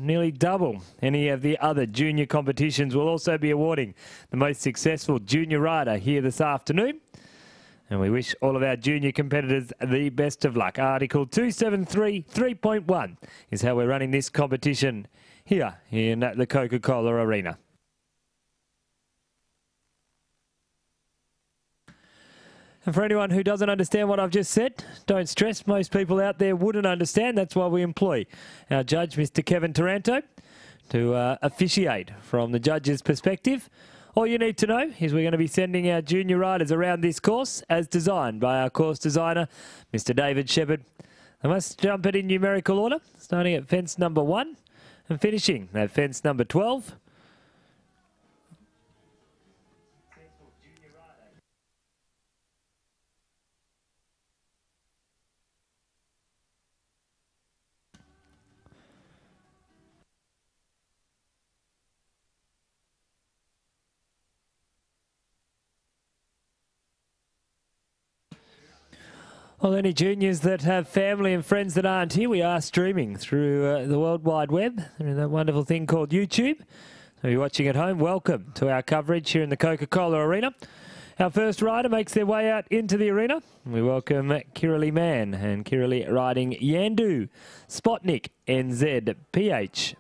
nearly double any of the other junior competitions. We'll also be awarding the most successful junior rider here this afternoon. And we wish all of our junior competitors the best of luck. Article 273 3.1 is how we're running this competition here in the Coca-Cola Arena. And for anyone who doesn't understand what I've just said, don't stress. Most people out there wouldn't understand. That's why we employ our judge, Mr. Kevin Taranto, to officiate from the judge's perspective. All you need to know is we're going to be sending our junior riders around this course as designed by our course designer, Mr. David Shepherd. They must jump it in numerical order, starting at fence number 1 and finishing at fence number 12. Well, any juniors that have family and friends that aren't here, we are streaming through the World Wide Web, through that wonderful thing called YouTube. So if you're watching at home, welcome to our coverage here in the Coca-Cola Arena. Our first rider makes their way out into the arena. We welcome Kiri Man, and Kiri riding Yandu Spotnik NZ PH.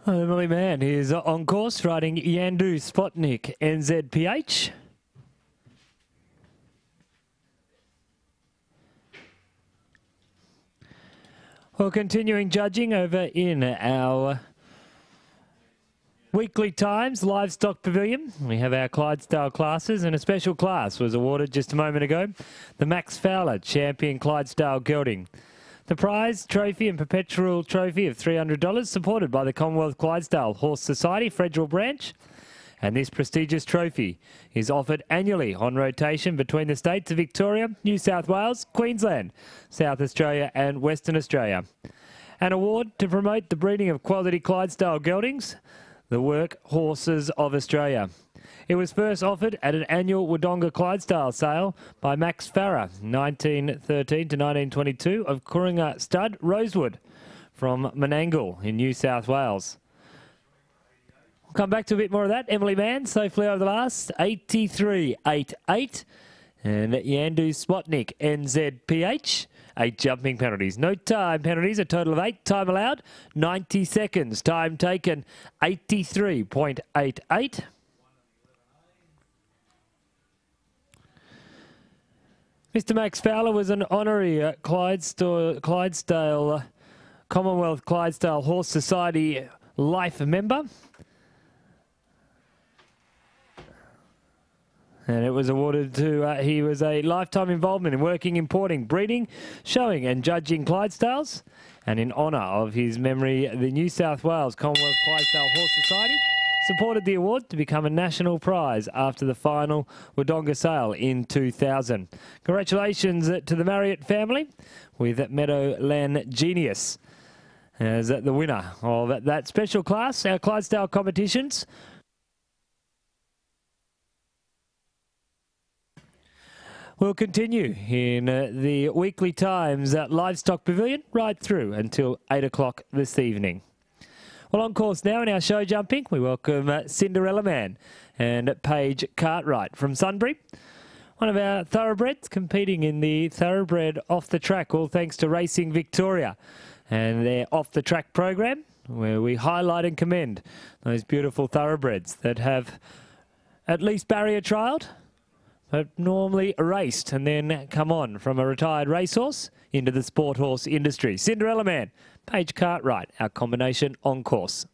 Emily Mann is on course riding Yandu Spotnik NZPH. Well, continuing judging over in our weekly times Livestock Pavilion, we have our Clydesdale classes, and a special class was awarded just a moment ago, the Max Fowler Champion Clydesdale Gelding. The prize, trophy and perpetual trophy of $300 supported by the Commonwealth Clydesdale Horse Society, Federal Branch. And this prestigious trophy is offered annually on rotation between the states of Victoria, New South Wales, Queensland, South Australia and Western Australia. An award to promote the breeding of quality Clydesdale geldings, the work horses of Australia. It was first offered at an annual Wodonga Clydesdale sale by Max Farah, 1913 to 1922, of Coringa Stud Rosewood from Menangle in New South Wales. We'll come back to a bit more of that. Emily Mann safely over the last, 83.88. And Yandu Spotnik NZPH, 8 jumping penalties. No time penalties, a total of 8. Time allowed, 90 seconds. Time taken, 83.88. Mr. Max Fowler was an honorary Clydesdale Commonwealth Clydesdale Horse Society life member. And it was awarded to, he was a lifetime involvement in working, importing, breeding, showing and judging Clydesdales. And in honour of his memory, the New South Wales Commonwealth Clydesdale Horse Society supported the award to become a national prize after the final Wodonga sale in 2000. Congratulations to the Marriott family with Meadowland Genius as the winner of that special class, our Clydesdale competitions. We'll continue in the weekly times at Livestock Pavilion right through until 8 o'clock this evening. Well, on course now in our show jumping, we welcome Cinderella Man and Paige Cartwright from Sunbury. One of our thoroughbreds competing in the thoroughbred off the track, all thanks to Racing Victoria and their off the track program, where we highlight and commend those beautiful thoroughbreds that have at least barrier trialled, but normally raced and then come on from a retired racehorse into the sport horse industry. Cinderella Man, Paige Cartwright, our combination on course.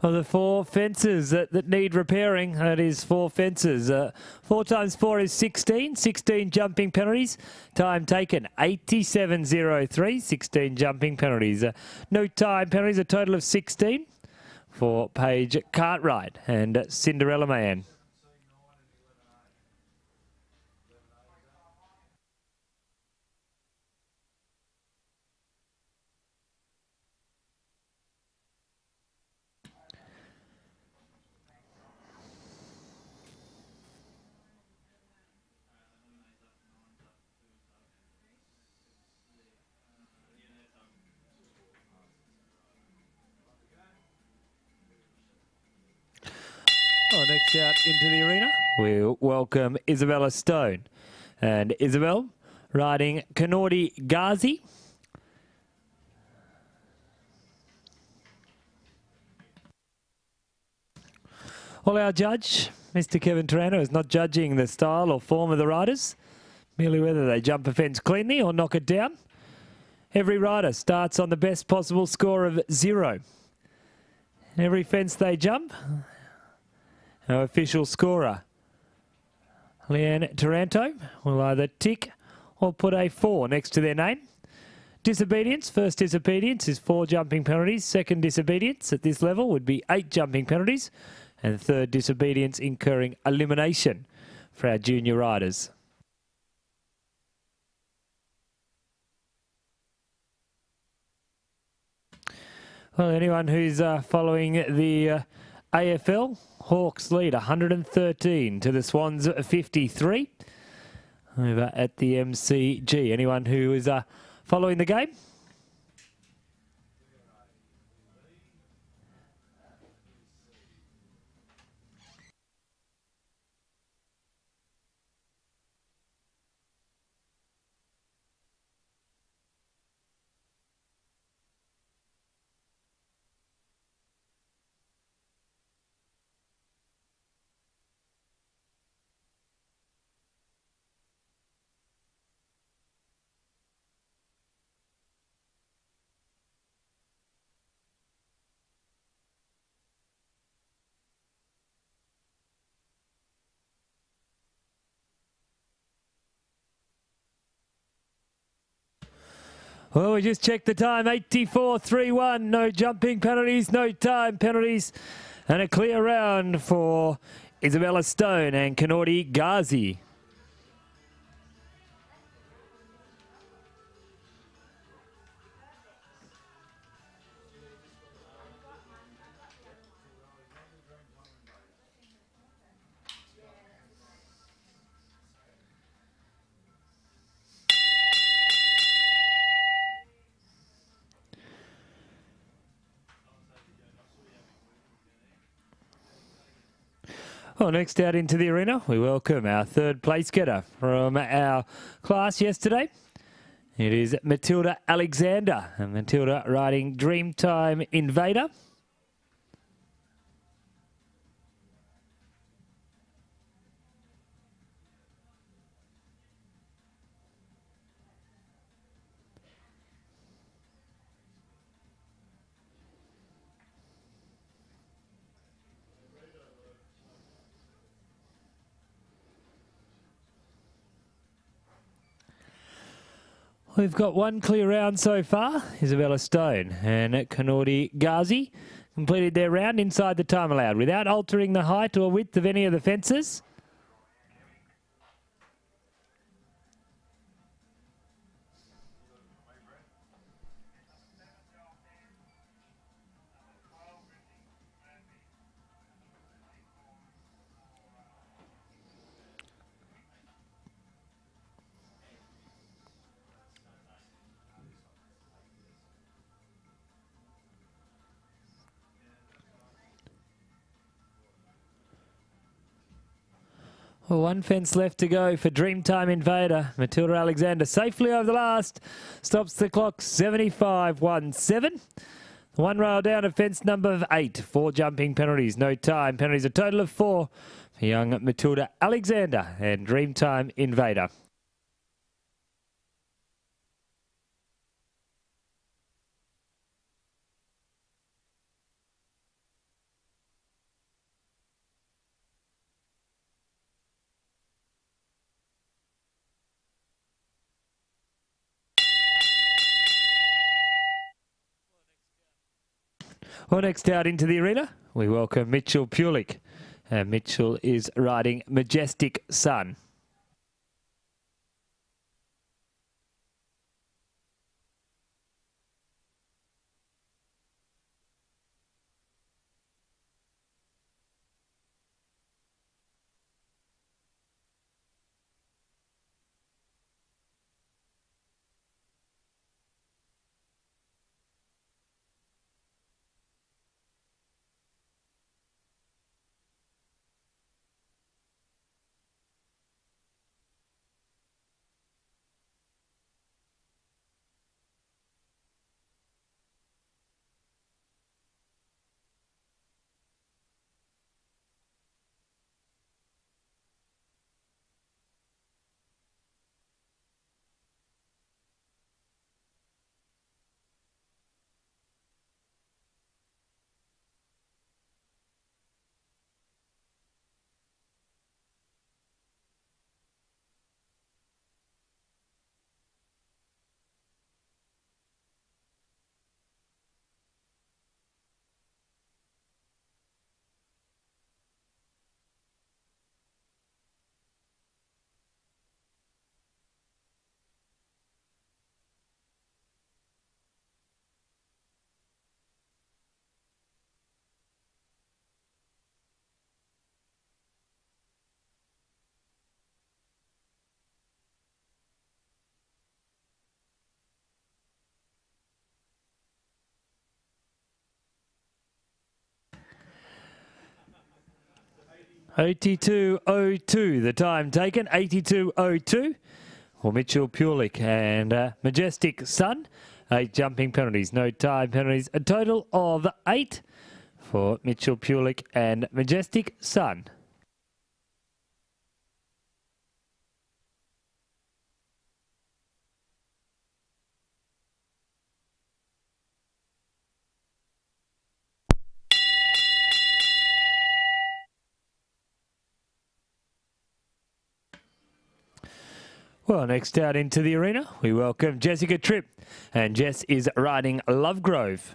Of the four fences that need repairing, that is four fences. 4 times 4 is 16. 16 jumping penalties. Time taken 87.03. 16 jumping penalties. No time penalties, a total of 16 for Paige Cartwright and Cinderella Man. Well, next out into the arena, we'll welcome Isabella Stone. And Isabel riding Kanordi Ghazi. Well, our judge, Mr. Kevin Taranto, is not judging the style or form of the riders, merely whether they jump a fence cleanly or knock it down. Every rider starts on the best possible score of 0. Every fence they jump, our official scorer, Leanne Taranto, will either tick or put a 4 next to their name. Disobedience, first disobedience is 4 jumping penalties. Second disobedience at this level would be 8 jumping penalties. And third disobedience incurring elimination for our junior riders. Well, anyone who's following the AFL, Hawks lead 113 to the Swans 53 over at the MCG. Anyone who is following the game? Well, we just checked the time, 84.31. No jumping penalties, no time penalties. And a clear round for Isabella Stone and Kanordi Ghazi. Well, next out into the arena, we welcome our third place getter from our class yesterday. It is Matilda Alexander, and Matilda riding Dreamtime Invader. We've got one clear round so far. Isabella Stone and Kanori Ghazi completed their round inside the time allowed without altering the height or width of any of the fences. Well, one fence left to go for Dreamtime Invader. Matilda Alexander safely over the last. Stops the clock 75.17. One rail down at fence number 8. 4 jumping penalties. No time. Penalties a total of 4 for young Matilda Alexander and Dreamtime Invader. Well, next out into the arena, we welcome Mitchell Pulik. And Mitchell is riding Majestic Sun. $82.02, the time taken, $82.02 for Mitchell Pulik and Majestic Sun. 8 jumping penalties, no time penalties, a total of 8 for Mitchell Pulik and Majestic Sun. Well, next out into the arena, we welcome Jessica Tripp, and Jess is riding Love Grove.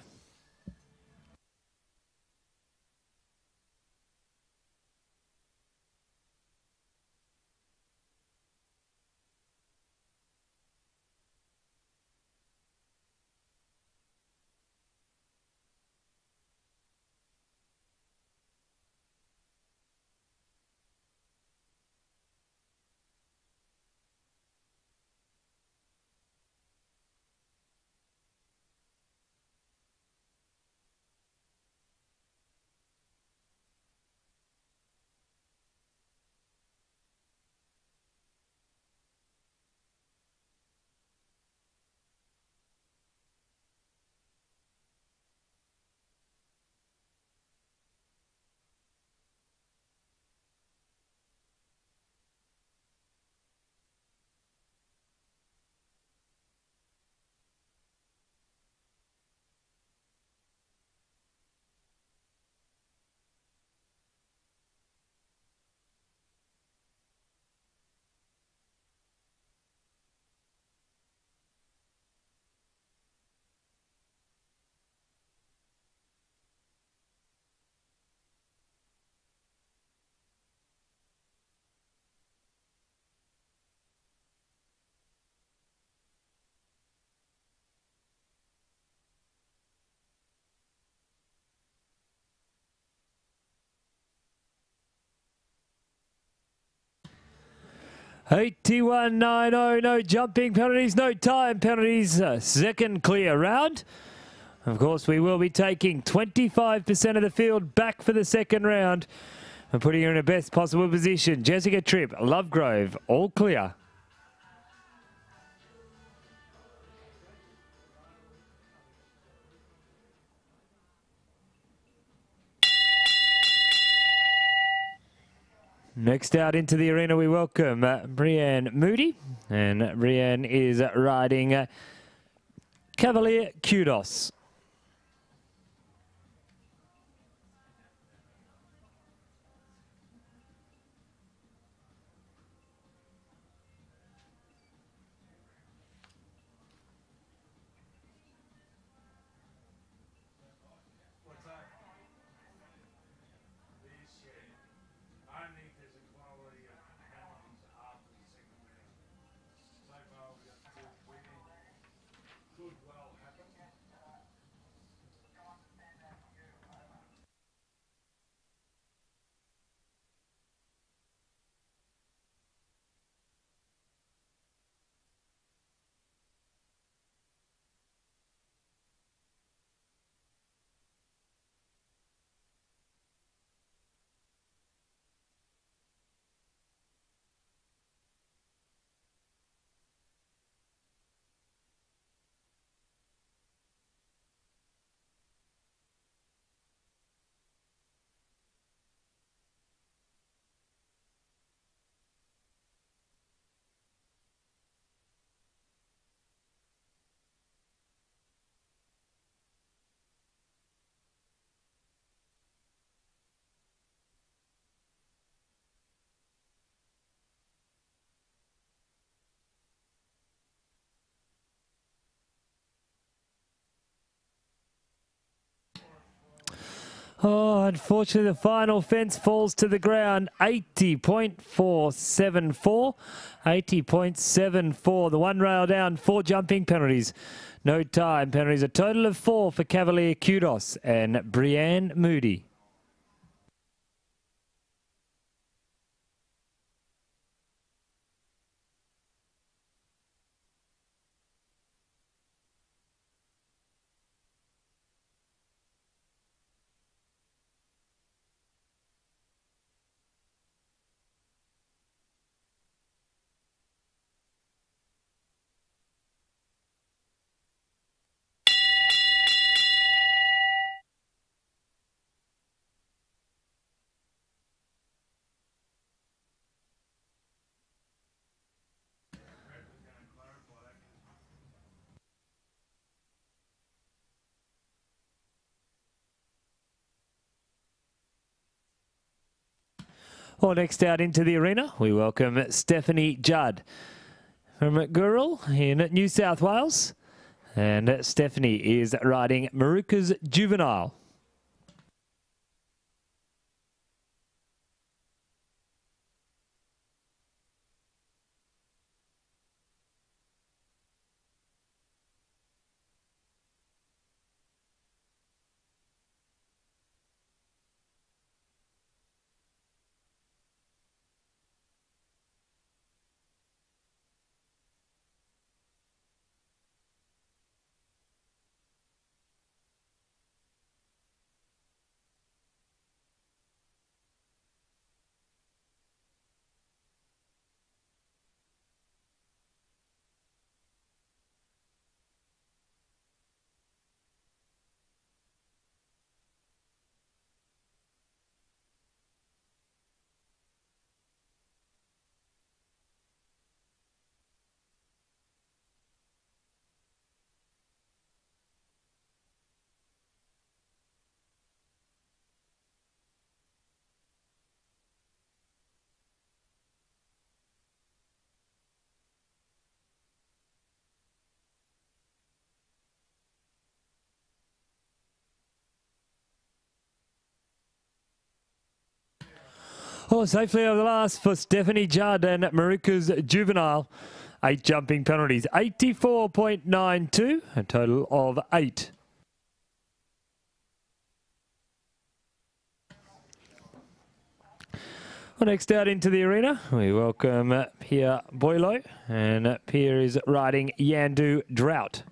81.90, no jumping penalties, no time penalties. Second clear round. Of course, we will be taking 25% of the field back for the second round and putting her in the best possible position. Jessica Tripp, Lovegrove, all clear. Next out into the arena, we welcome Brienne Moody. And Brienne is riding Cavalier Kudos. Oh, unfortunately, the final fence falls to the ground. 80.474. 80.74. The one rail down, 4 jumping penalties. No time penalties. A total of 4 for Cavalier Kudos and Brienne Moody. Well, next out into the arena, we welcome Stephanie Judd from Gurrell in New South Wales. And Stephanie is riding Maruka's Juvenile. Oh, safely over the last for Stephanie Judd and Maruka's Juvenile. 8 jumping penalties. 84.92, a total of 8. Well, next out into the arena, we welcome Pier Bo, and Pier is riding Yandu Drought.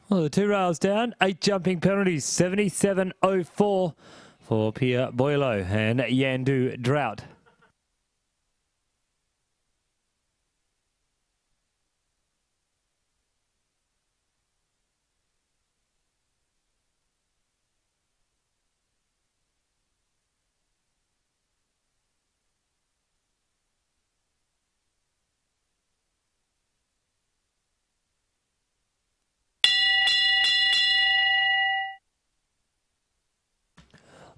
Well, the 2 rails down, 8 jumping penalties, 77.04 for Pier Bo and Yandu Drought.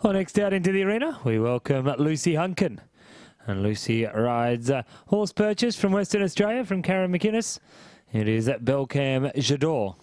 Well, next out into the arena, we welcome Lucy Hunen. And Lucy rides horse purchase from Western Australia from Karen McInnes. It is at Belcam Jador.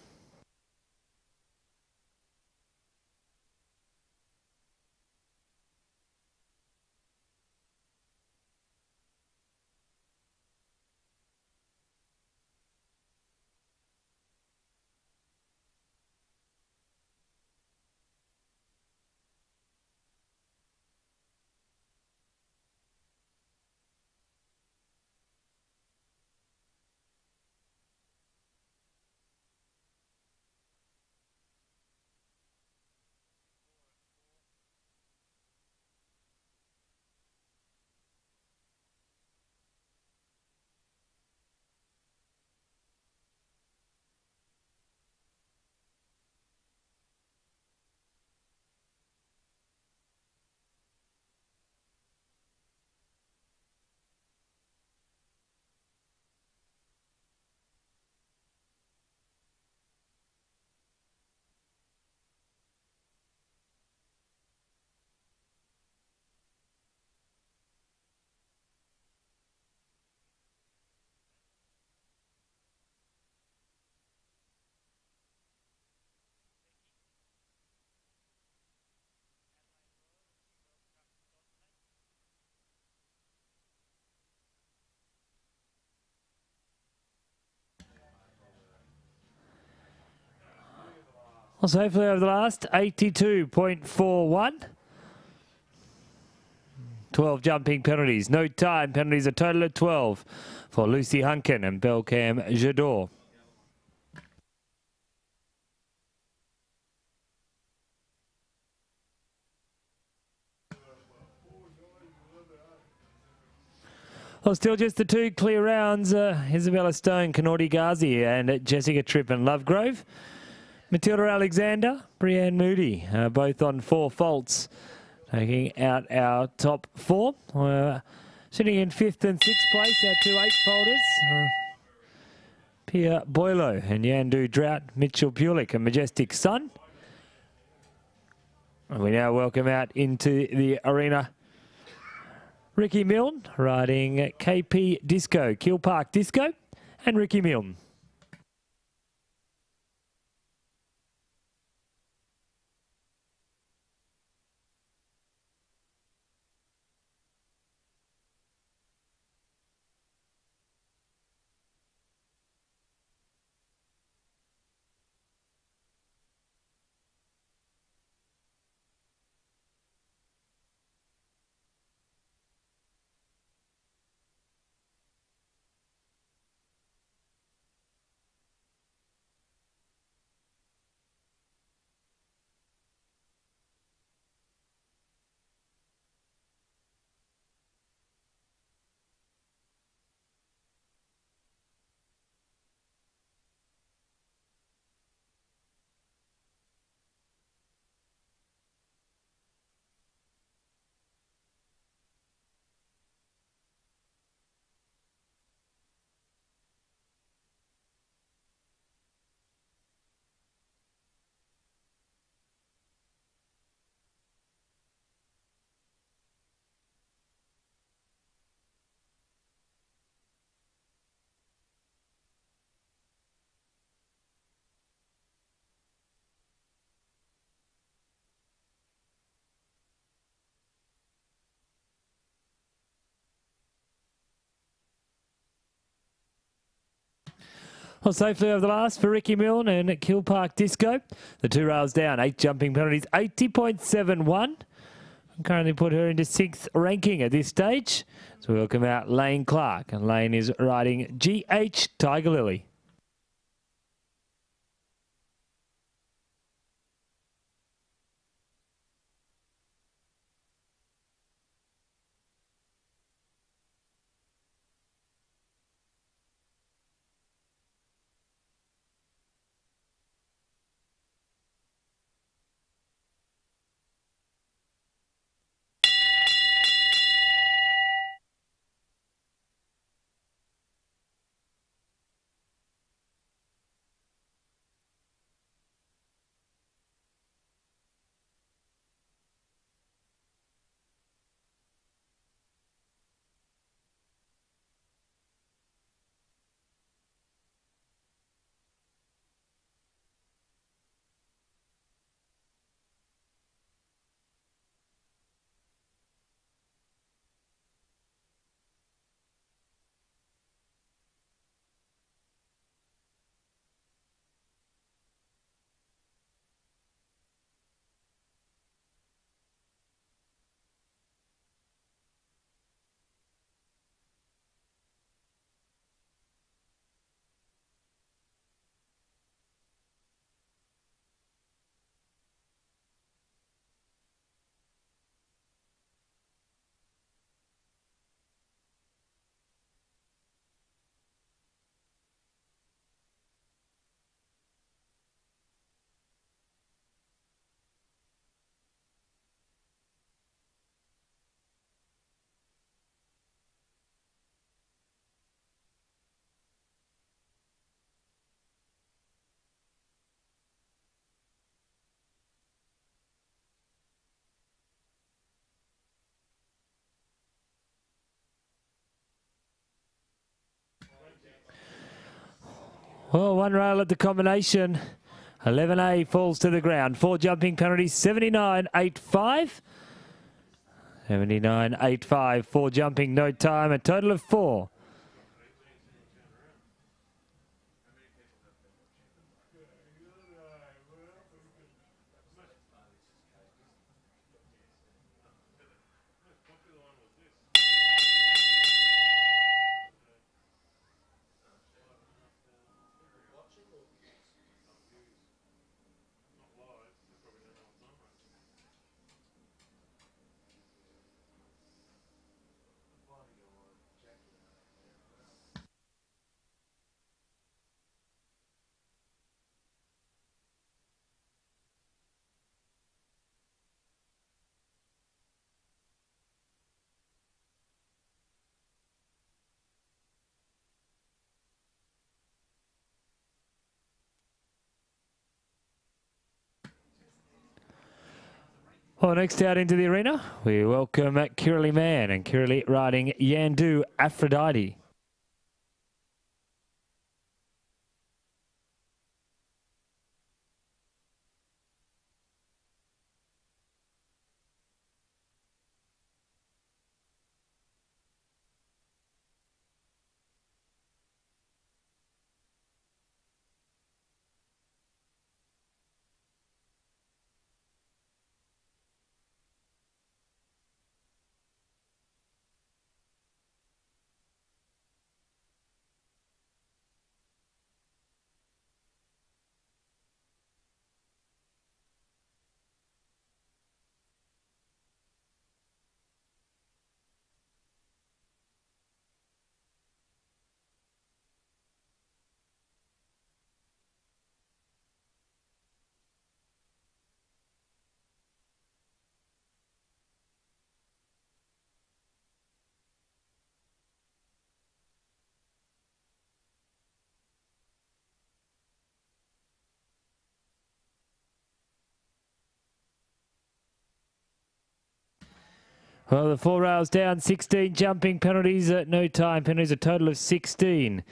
Well, so hopefully over the last 82.41. 12 jumping penalties. No time penalties, a total of 12 for Lucy Hunen and Belcam Jador. Well, still just the 2 clear rounds. Isabella Stone, Canardi Ghazi and Jessica Tripp and Lovegrove. Matilda Alexander, Brienne Moody, both on 4 faults, taking out our top 4. Sitting in 5th and 6th place, our 2 8-folders. Pier Bo and Yandu Drought, Mitchell Pulik and Majestic Sun. And we now welcome out into the arena Ricky Milne riding KP Disco, Kill Park Disco, and Ricky Milne. Well, safely over the last for Ricky Milne and Kill Park Disco. The 2 rails down, 8 jumping penalties, 80.71. Currently put her into 6th ranking at this stage. So we welcome out Lane Clark, and Lane is riding GH Tiger Lily. Well, 1 rail at the combination. 11A falls to the ground. 4 jumping penalties, 79.85. 79.85, 4 jumping, no time, a total of 4. Well, next out into the arena, we welcome Kiri Man and Kiri riding Yandu Aphrodite. Well, the 4 rails down, 16 jumping penalties at no time. Penalties a total of 16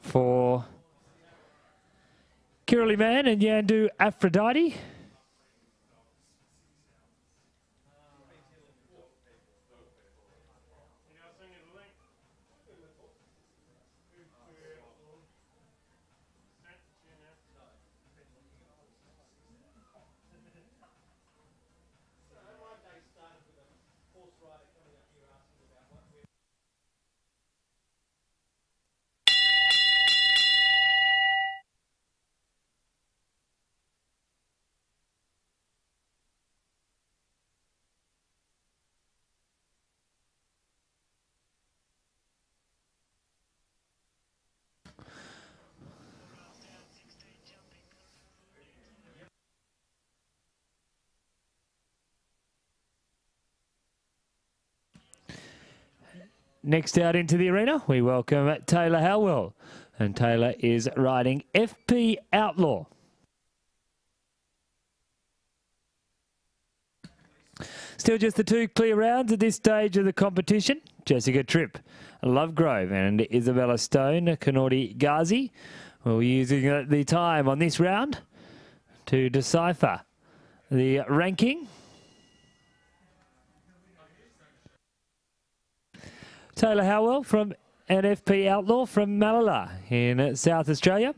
for Kiri Man and Yandu Aphrodite. Next out into the arena, we welcome Taylor Howell. And Taylor is riding FP Outlaw. Still just the 2 clear rounds at this stage of the competition. Jessica Tripp, Lovegrove and Isabella Stone, Kanori Ghazi. We're using the time on this round to decipher the ranking. Taylor Howell from NFP Outlaw from Malala in South Australia.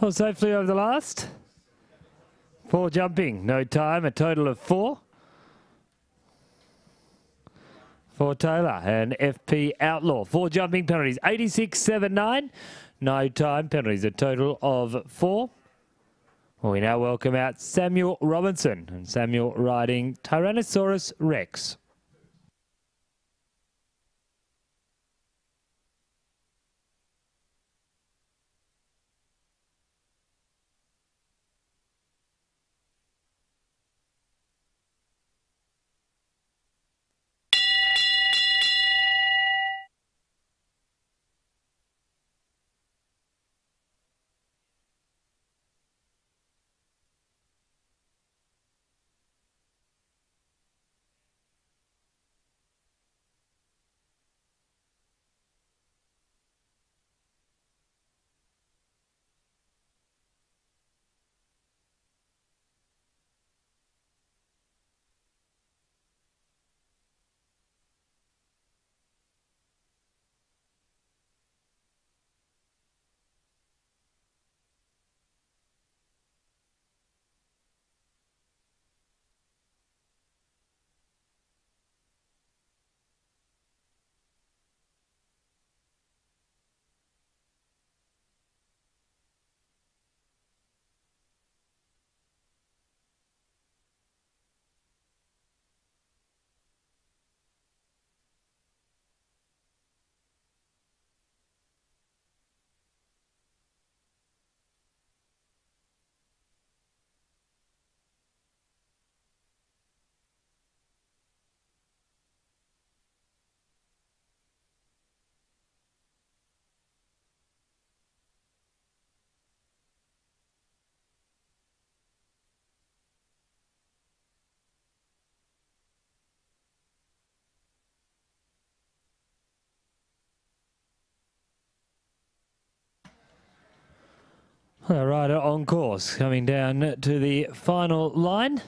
Well, safely over the last. 4 jumping, no time, a total of 4. For Taylor and FP Outlaw. 4 jumping penalties, 86.79. No time penalties, a total of 4. Well, we now welcome out Samuel Robinson. And Samuel riding Tyrannosaurus Rex. The rider on course coming down to the final line.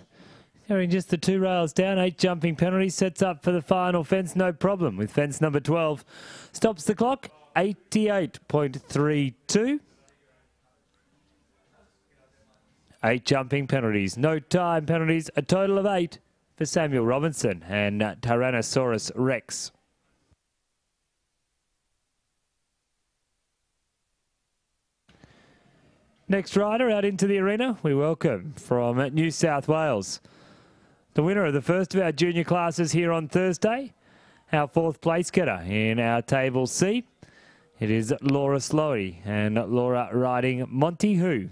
Carrying just the 2 rails down, 8 jumping penalties, sets up for the final fence, no problem with fence number 12. Stops the clock, 88.32. 8 jumping penalties, no time penalties, a total of 8 for Samuel Robinson and Tyrannosaurus Rex. Next rider out into the arena, we welcome from New South Wales. The winner of the first of our junior classes here on Thursday, our 4th place getter in our Table C. It is Laura Slowey, and Laura riding Monty Who.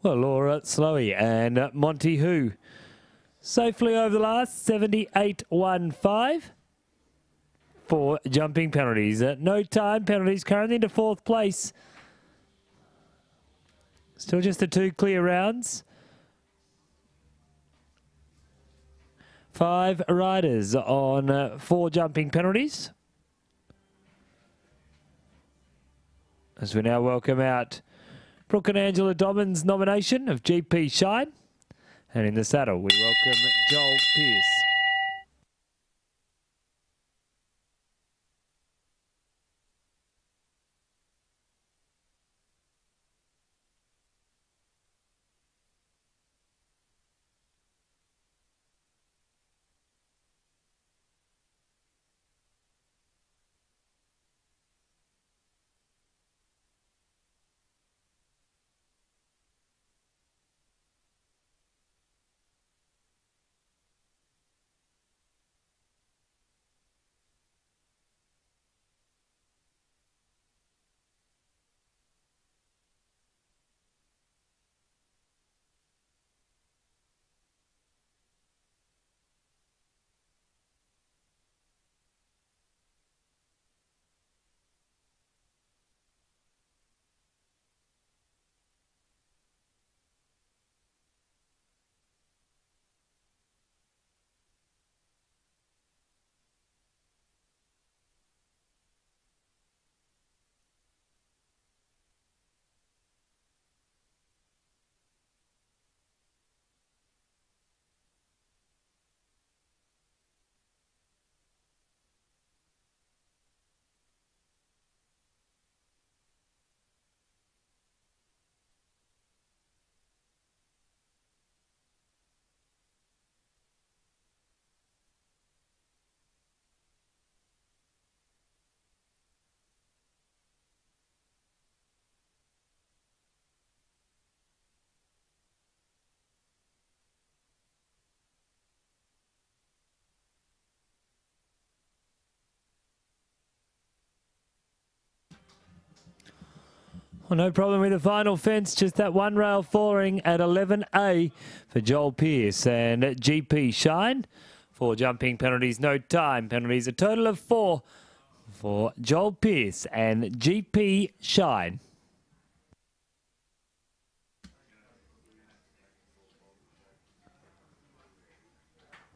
Well, Laura Slowey and Monty Who safely over the last 78.15 for jumping penalties. No time penalties, currently into 4th place. Still just the 2 clear rounds. 5 riders on 4 jumping penalties. As we now welcome out Brooke and Angela Dobbins' nomination of GP Shine. And in the saddle, we welcome Joel Pearce. Well, no problem with the final fence, just that one rail falling at 11A for Joel Pearce and GP Shine. 4 jumping penalties, no time penalties, a total of 4 for Joel Pearce and GP Shine.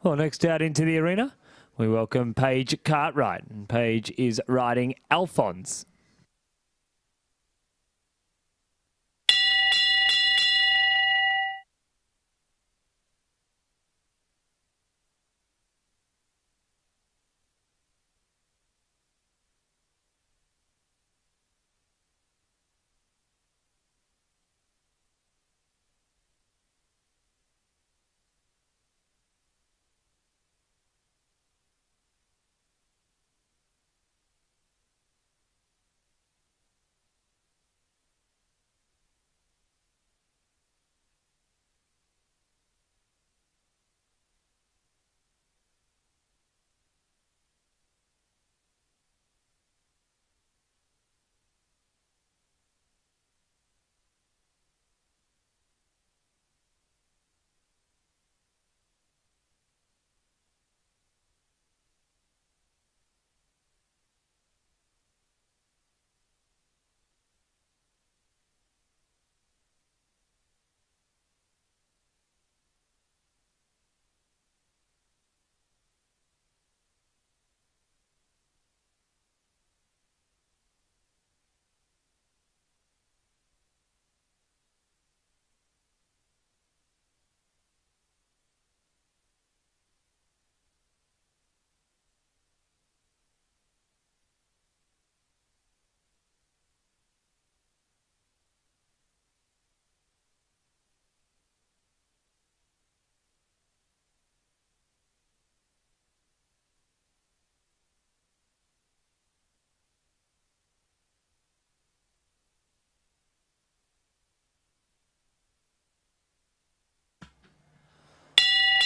Well, next out into the arena, we welcome Paige Cartwright. And Paige is riding Alphonse.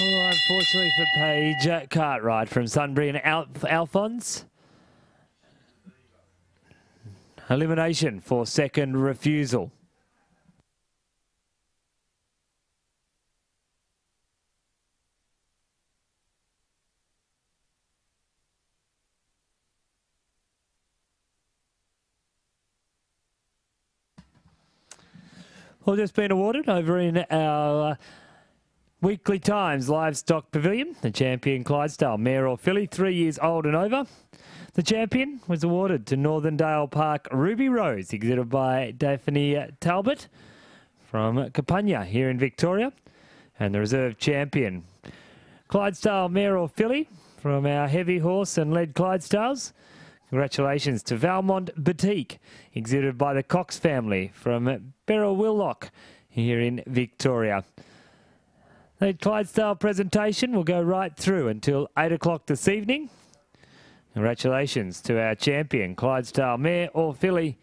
Oh, unfortunately for Paige Cartwright from Sunbury and Alphonse. Elimination for second refusal. Well, just been awarded over in our Weekly Times Livestock Pavilion, the champion Clydesdale mare or filly, 3 years old and over. The champion was awarded to Northern Park Ruby Rose, exhibited by Daphne Talbot from Campania here in Victoria. And the reserve champion, Clydesdale mare or filly from our heavy horse and led Clydesdales. Congratulations to Valmont Boutique, exhibited by the Cox family from Berrowillock here in Victoria. The Clydesdale presentation will go right through until 8 o'clock this evening. Congratulations to our champion, Clydesdale mare or filly,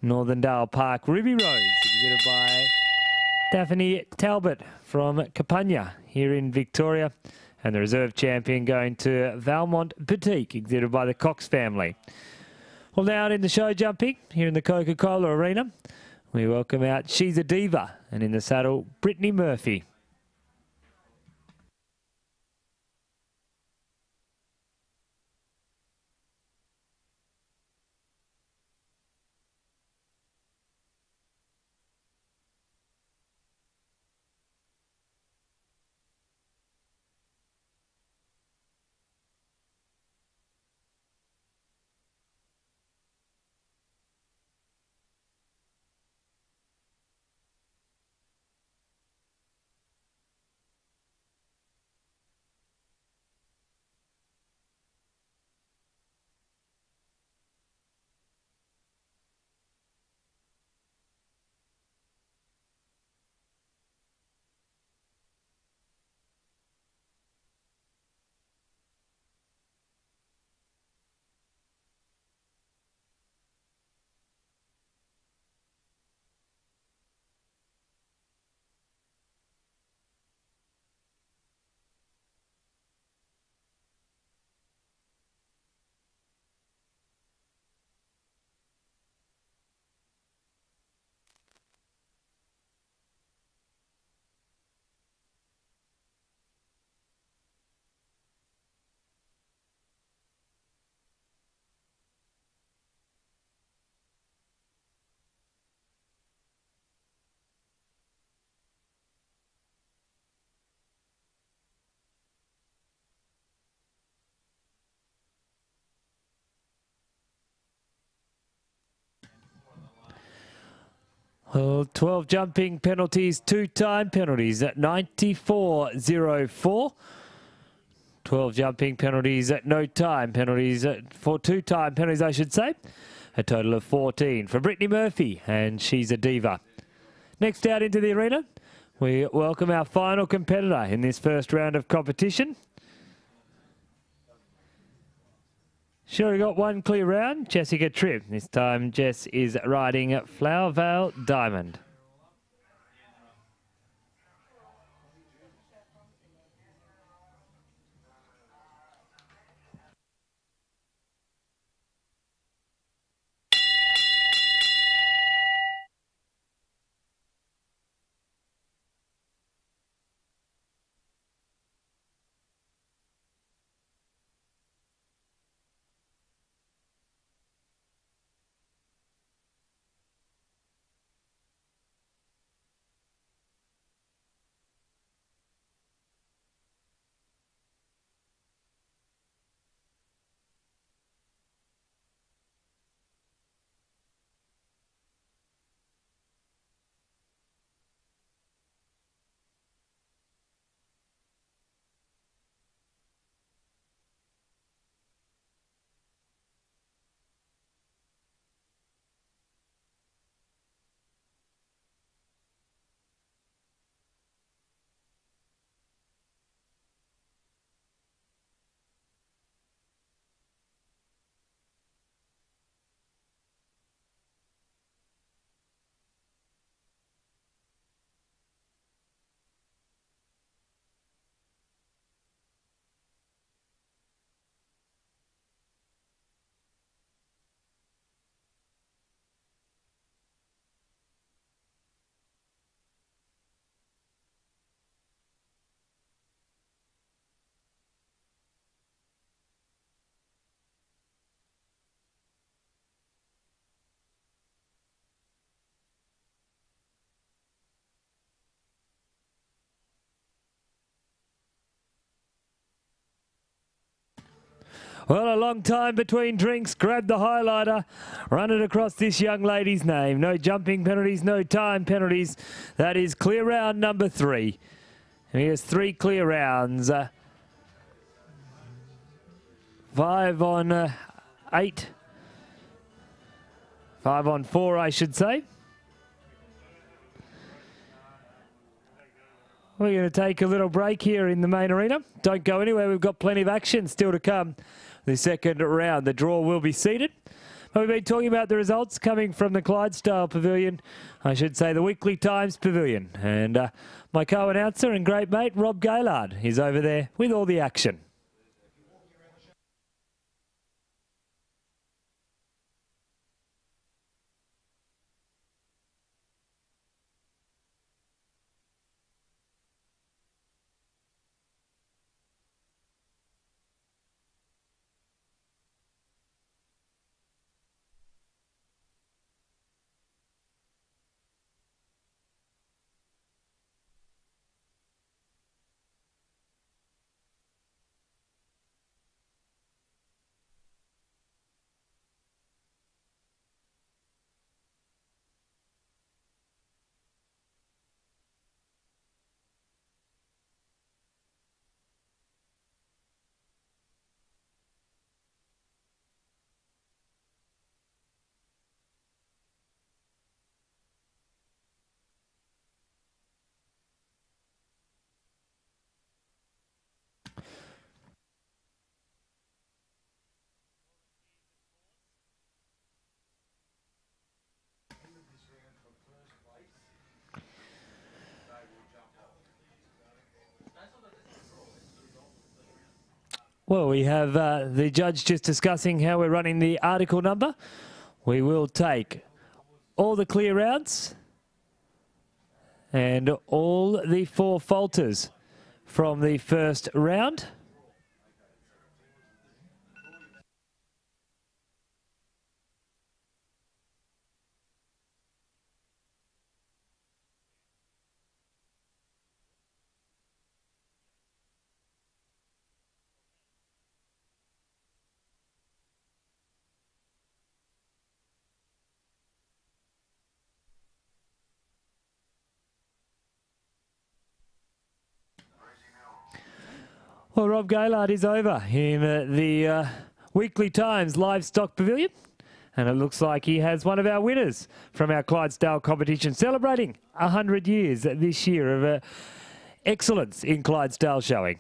Northern Park Ruby Rose, exhibited by Daphne Talbot from Campania here in Victoria. And the reserve champion going to Valmont Boutique, exhibited by the Cox family. Well, now in the show jumping here in the Coca-Cola Arena, we welcome out She's a Diva, and in the saddle, Britney Murphy. Well, 12 jumping penalties, 2-time penalties at 94.04. 12 jumping penalties at no time penalties for 2-time penalties, I should say. A total of 14 for Britney Murphy, and she's a diva. Next out into the arena, we welcome our final competitor in this first round of competition. She already got one clear round, Jessica Tripp. This time Jess is riding Flower Vale Diamond. Well, a long time between drinks. Grab the highlighter. Run it across this young lady's name. No jumping penalties, no time penalties. That is clear round number 3. And he has 3 clear rounds. 5 on 8. 5 on 4, I should say. We're going to take a little break here in the main arena. Don't go anywhere. We've got plenty of action still to come. The second round, the draw will be seeded. We've been talking about the results coming from the Clydesdale Pavilion. I should say the Weekly Times Pavilion. And my co-announcer and great mate, Rob Gaylard, is over there with all the action. Well, we have the judge just discussing how we're running the article number. We will take all the clear rounds and all the 4 falters from the first round. Well, Rob Gaylard is over in the Weekly Times Livestock Pavilion. And it looks like he has one of our winners from our Clydesdale competition, celebrating 100 years this year of excellence in Clydesdale showing.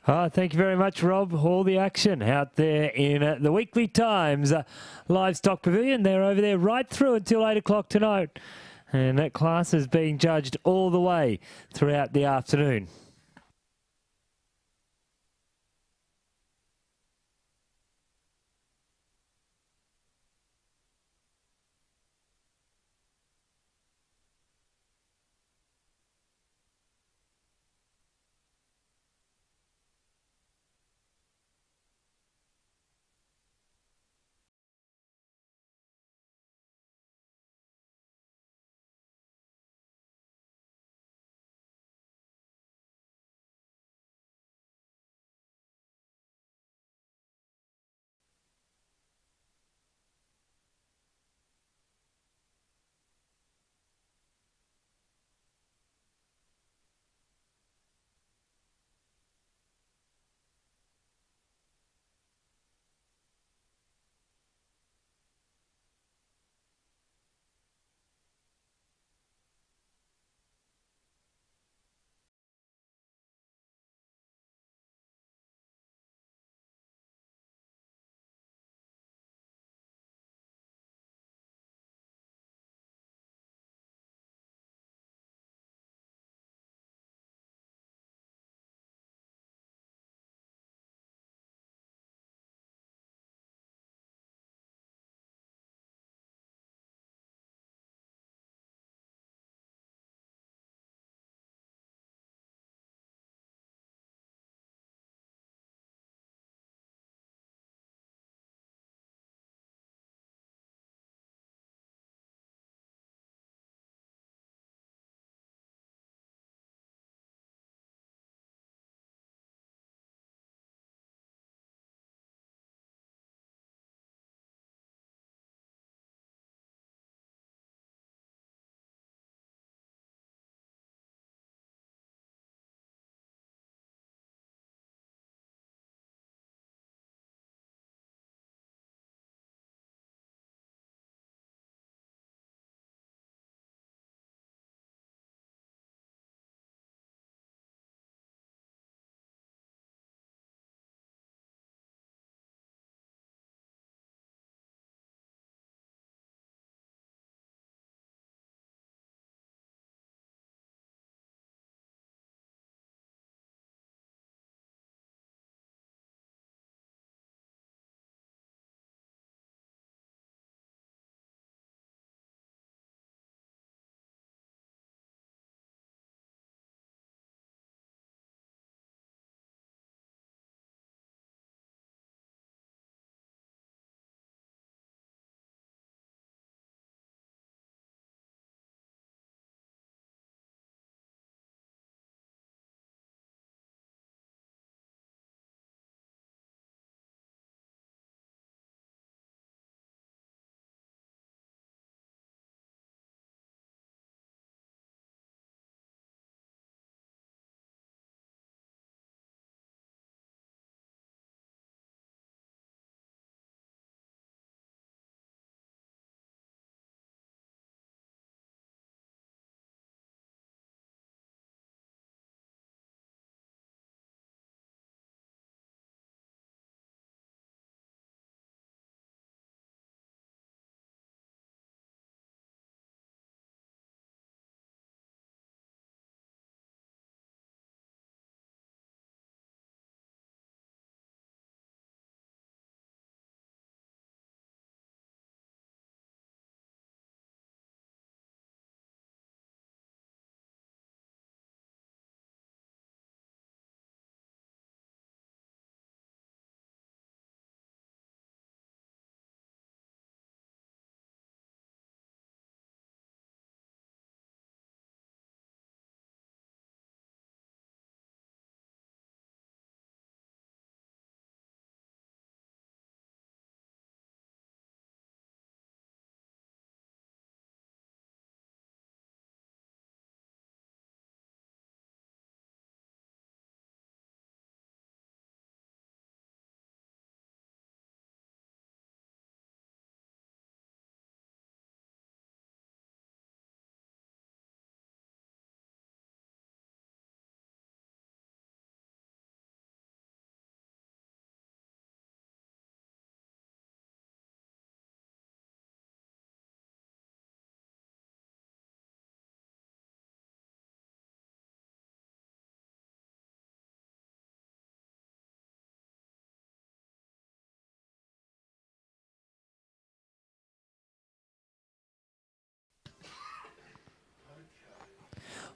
Thank you very much, Rob. All the action out there in the Weekly Times Livestock Pavilion. They're over there right through until 8 o'clock tonight. And that class is being judged all the way throughout the afternoon.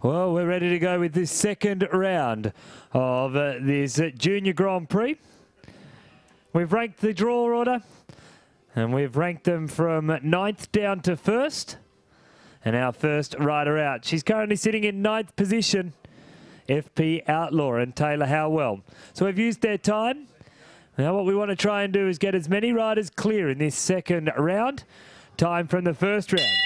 Well, we're ready to go with this second round of this Junior Grand Prix. We've ranked the draw order, and we've ranked them from 9th down to 1st. And our first rider out, she's currently sitting in 9th position, FP Outlaw and Taylor Howell. So we've used their time. Now what we want to try and do is get as many riders clear in this second round. Time from the first round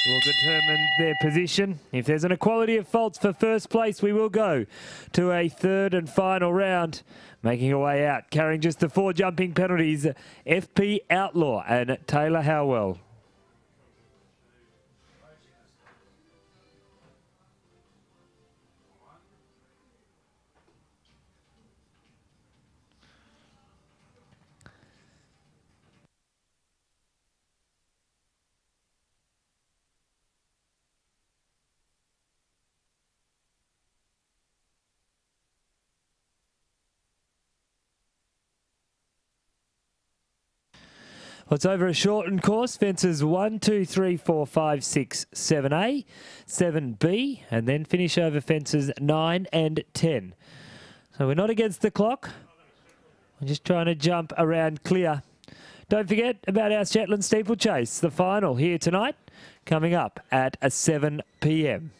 will determine their position. If there's an equality of faults for first place, we will go to a third and final round. Making her way out, carrying just the 4 jumping penalties, FP Outlaw and Taylor Howell. Well, it's over a shortened course. Fences 1, 2, 3, 4, 5, 6, 7A, 7B, and then finish over fences 9 and 10. So we're not against the clock. We're just trying to jump around clear. Don't forget about our Shetland Steeplechase, the final here tonight, coming up at 7 p.m.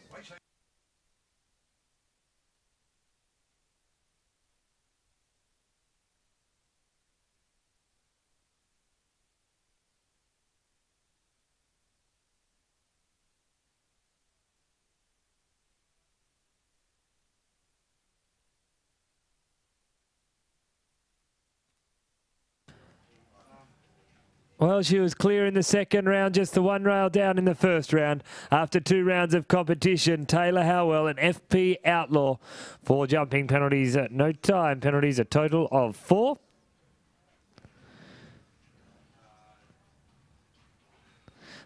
Well, she was clear in the second round, just the 1 rail down in the first round. After 2 rounds of competition, Taylor Howell and FP Outlaw. 4 jumping penalties at no time. Penalties a total of 4.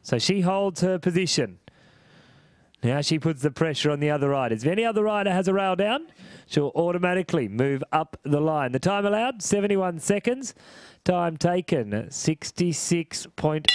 So she holds her position. Now she puts the pressure on the other riders. If any other rider has a rail down, she'll automatically move up the line. The time allowed, 71 seconds. Time taken, 66.36.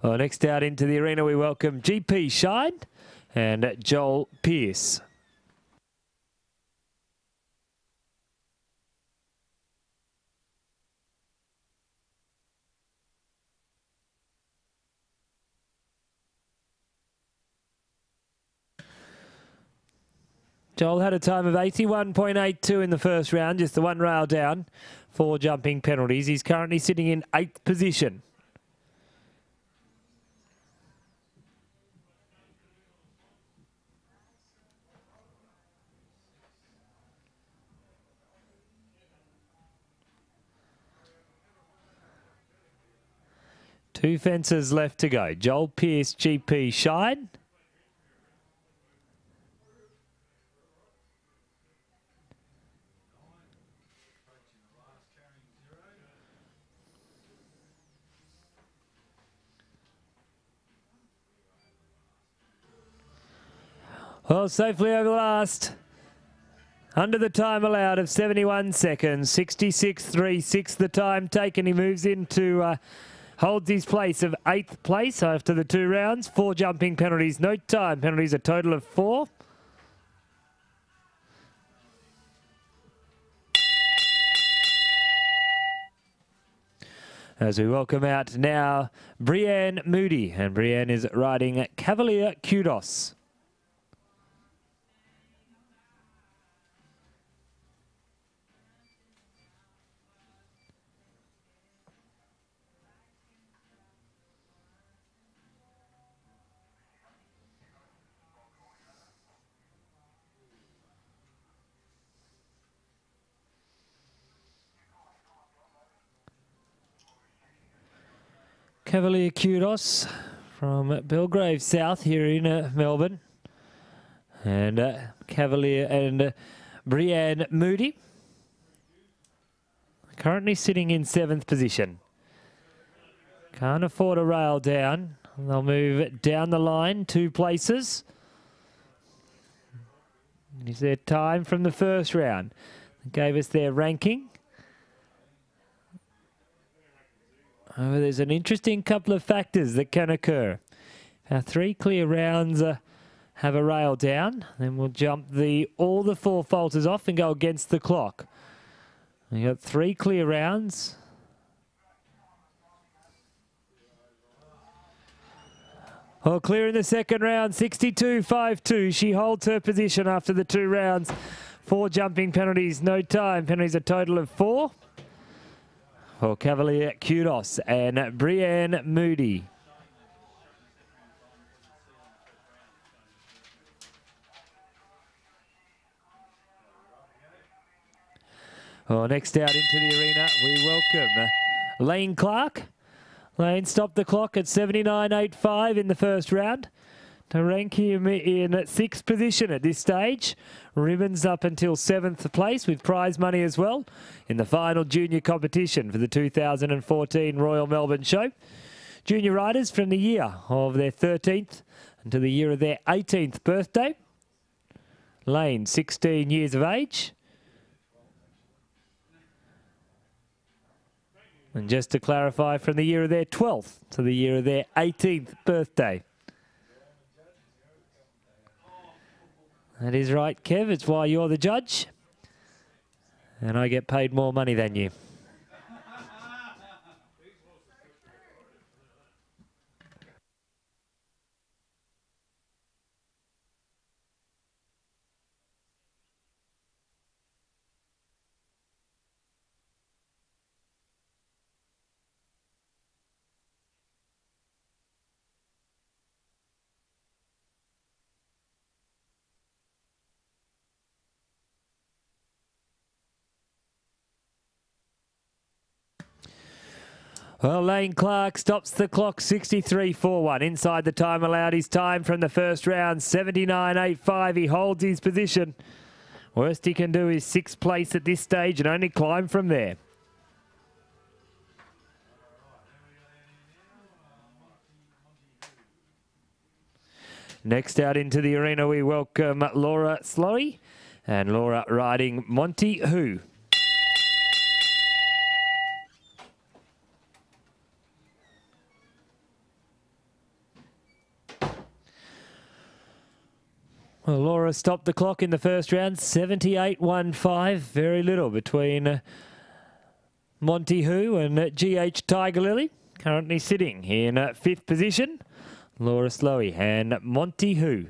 Well, next out into the arena, we welcome GP Shine and Joel Pierce. Joel had a time of 81.82 in the first round, just the 1 rail down, 4 jumping penalties. He's currently sitting in 8th position. Two fences left to go. Joel Pierce, GP Shine. Well, safely over last. Under the time allowed of 71 seconds. 66.36 the time taken. He moves into... holds his place of 8th place after the 2 rounds. 4 jumping penalties, no time. Penalties a total of 4. As we welcome out now Brienne Moody. And Brienne is riding Cavalier Kudos. Cavalier Kudos from Belgrave South here in Melbourne. And Cavalier and Brienne Moody currently sitting in 7th position. Can't afford a rail down. They'll move down the line 2 places. Is their time from the first round. They gave us their ranking. There's an interesting couple of factors that can occur. Our 3 clear rounds have a rail down. Then we'll jump all the 4 falters off and go against the clock. We got 3 clear rounds. Well, clear in the second round, 62.52. She holds her position after the 2 rounds. 4 jumping penalties, no time. Penalties a total of 4. For Cavalier Kudos and Brienne Moody. Well, next out into the arena, we welcome Lane Clark. Lane stopped the clock at 79.85 in the first round to rank him in 6th position at this stage. Ribbons up until 7th place with prize money as well in the final junior competition for the 2014 Royal Melbourne Show. Junior riders from the year of their 13th until the year of their 18th birthday. Lane, 16 years of age. And just to clarify, from the year of their 12th to the year of their 18th birthday. That is right, Kev. It's why you're the judge. And I get paid more money than you. Well, Lane Clark stops the clock 63.41. Inside the time allowed. His time from the first round, 79.85. He holds his position. Worst he can do is 6th place at this stage and only climb from there. Next out into the arena, we welcome Laura Slowey. And Laura riding Monty Who. Well, Laura stopped the clock in the first round, 78.15. Very little between Monty Who and GH Tiger Lily. Currently sitting in 5th position. Laura Slowey and Monty Who.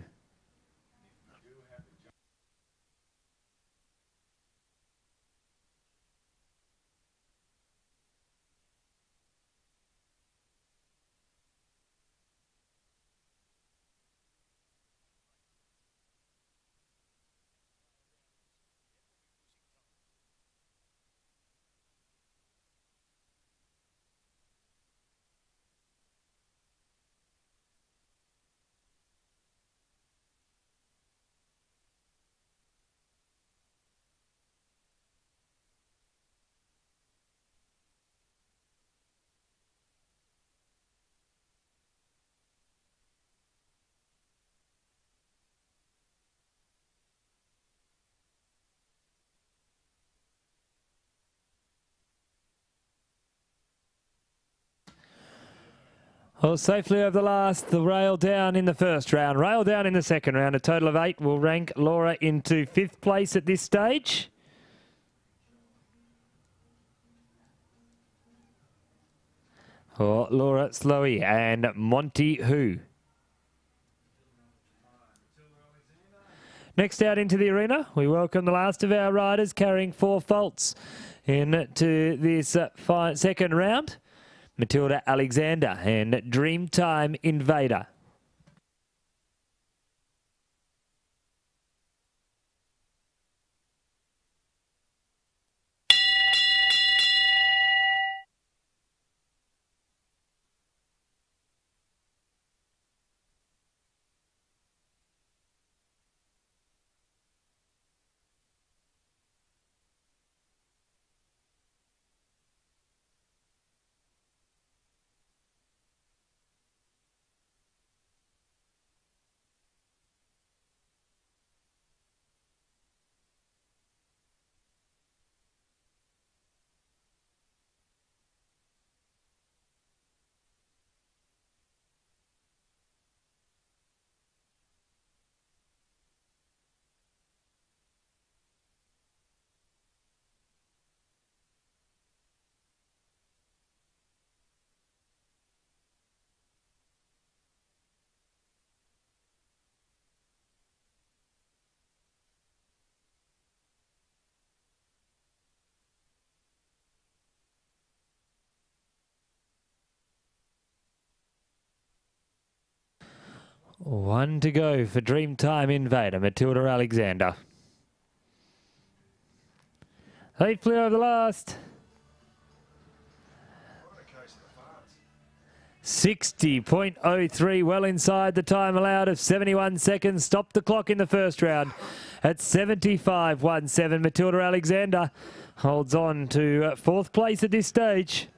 Well, safely over the rail down in the first round. Rail down in the second round. A total of 8 will rank Laura into 5th place at this stage. For Laura Slowey and Monty Who. Next out into the arena, we welcome the last of our riders carrying 4 faults into this second round. Matilda Alexander and Dreamtime Invader. One to go for Dreamtime Invader, Matilda Alexander. They flew over the last. 60.03, well inside the time allowed of 71 seconds. Stopped the clock in the first round at 75.17. Matilda Alexander holds on to fourth place at this stage.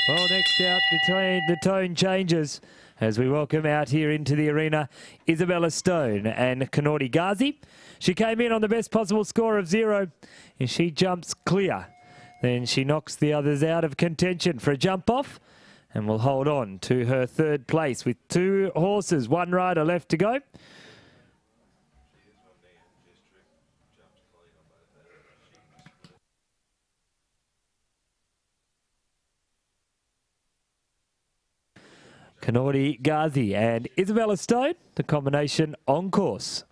Well, next out, the tone changes as we welcome out here into the arena Isabella Stone and Kanori Ghazi. She came in on the best possible score of 0. If she jumps clear, then she knocks the others out of contention for a jump off and will hold on to her third place with 2 horses, 1 rider left to go. Kanori Ghazi and Isabella Stone, the combination on course.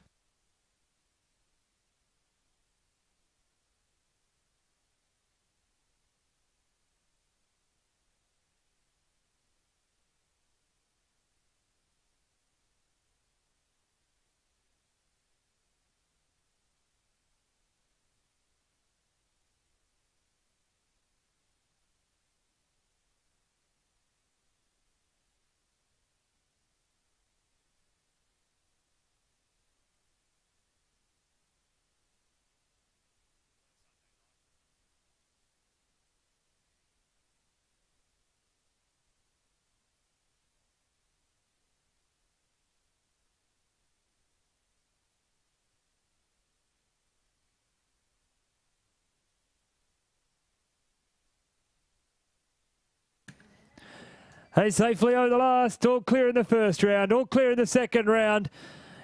Hey, safely over the last, all clear in the first round, all clear in the second round.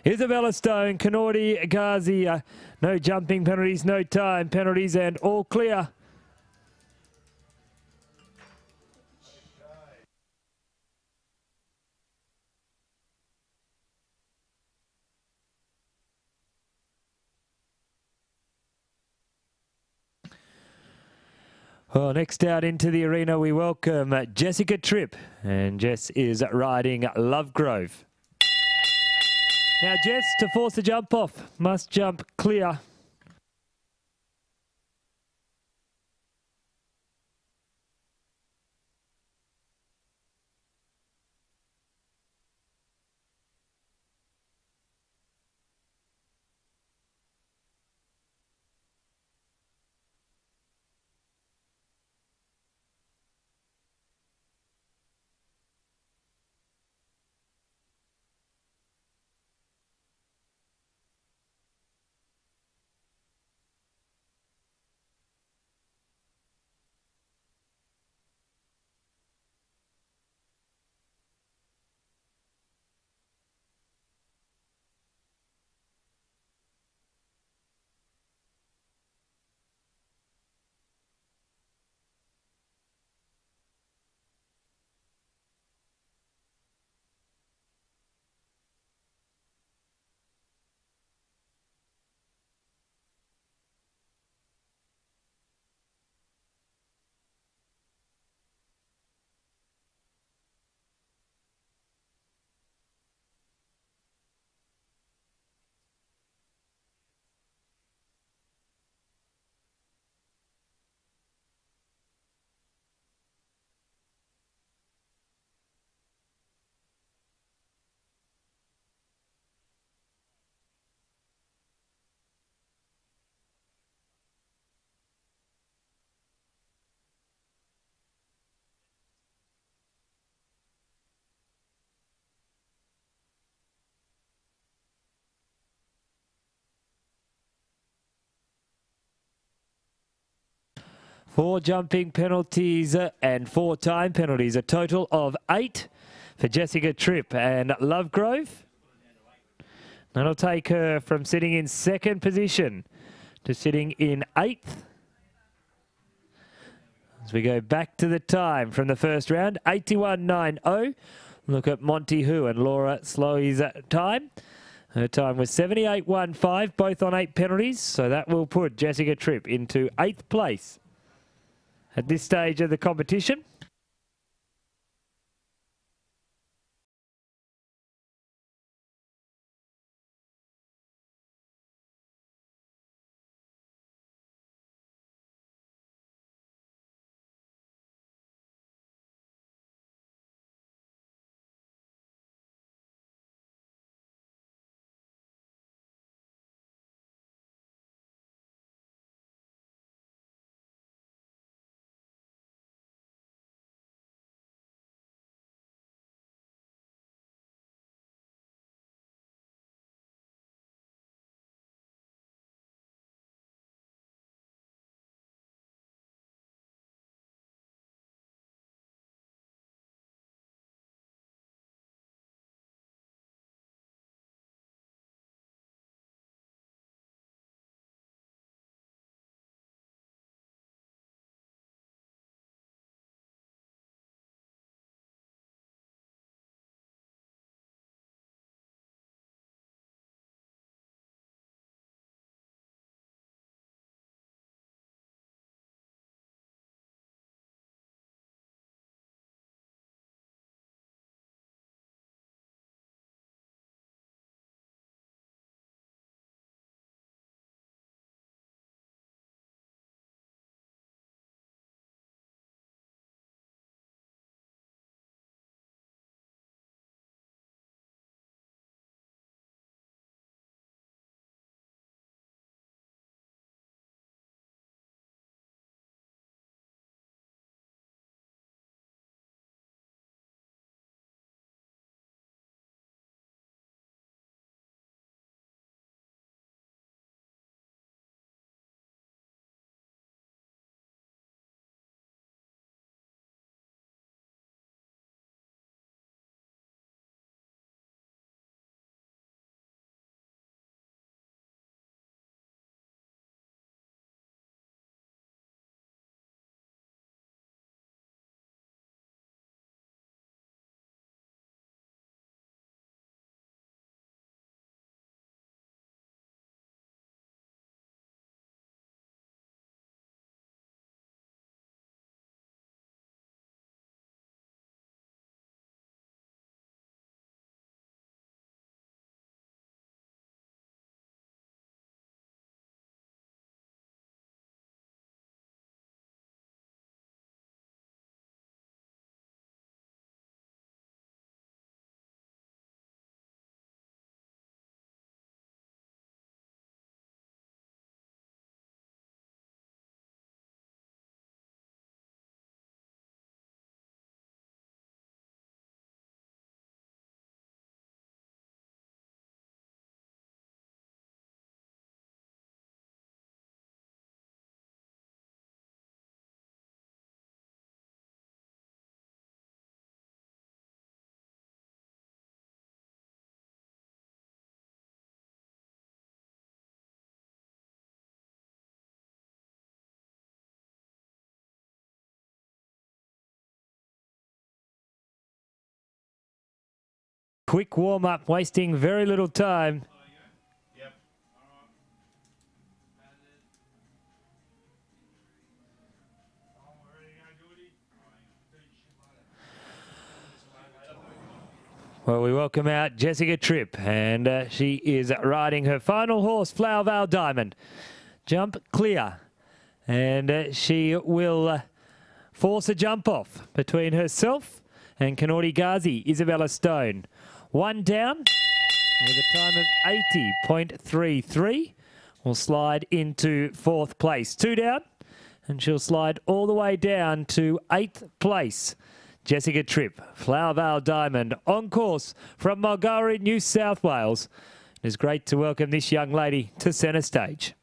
Isabella Stone, Kanori Ghazi, no jumping penalties, no time penalties, and all clear. Well, next out into the arena, we welcome Jessica Tripp, and Jess is riding Love Grove. Now, Jess, to force a jump off, must jump clear. Four jumping penalties and 4 time penalties, a total of 8 for Jessica Tripp and Lovegrove. That'll take her from sitting in 2nd position to sitting in 8th. As we go back to the time from the first round, 81.90. Look at Monty Hu and Laura Slowey's time. Her time was 78.15, both on 8 penalties, so that will put Jessica Tripp into 8th place. at this stage of the competition. Quick warm-up, wasting very little time. Well, we welcome out Jessica Tripp, and she is riding her final horse, Flower Vale Diamond. Jump clear, and she will force a jump off between herself and Kanori Ghazi, Isabella Stone. One down with a time of 80.33. Will slide into 4th place. 2 down, and she'll slide all the way down to 8th place. Jessica Tripp, Flower Vale Diamond, on course from Mulgowrie, New South Wales. It is great to welcome this young lady to centre stage.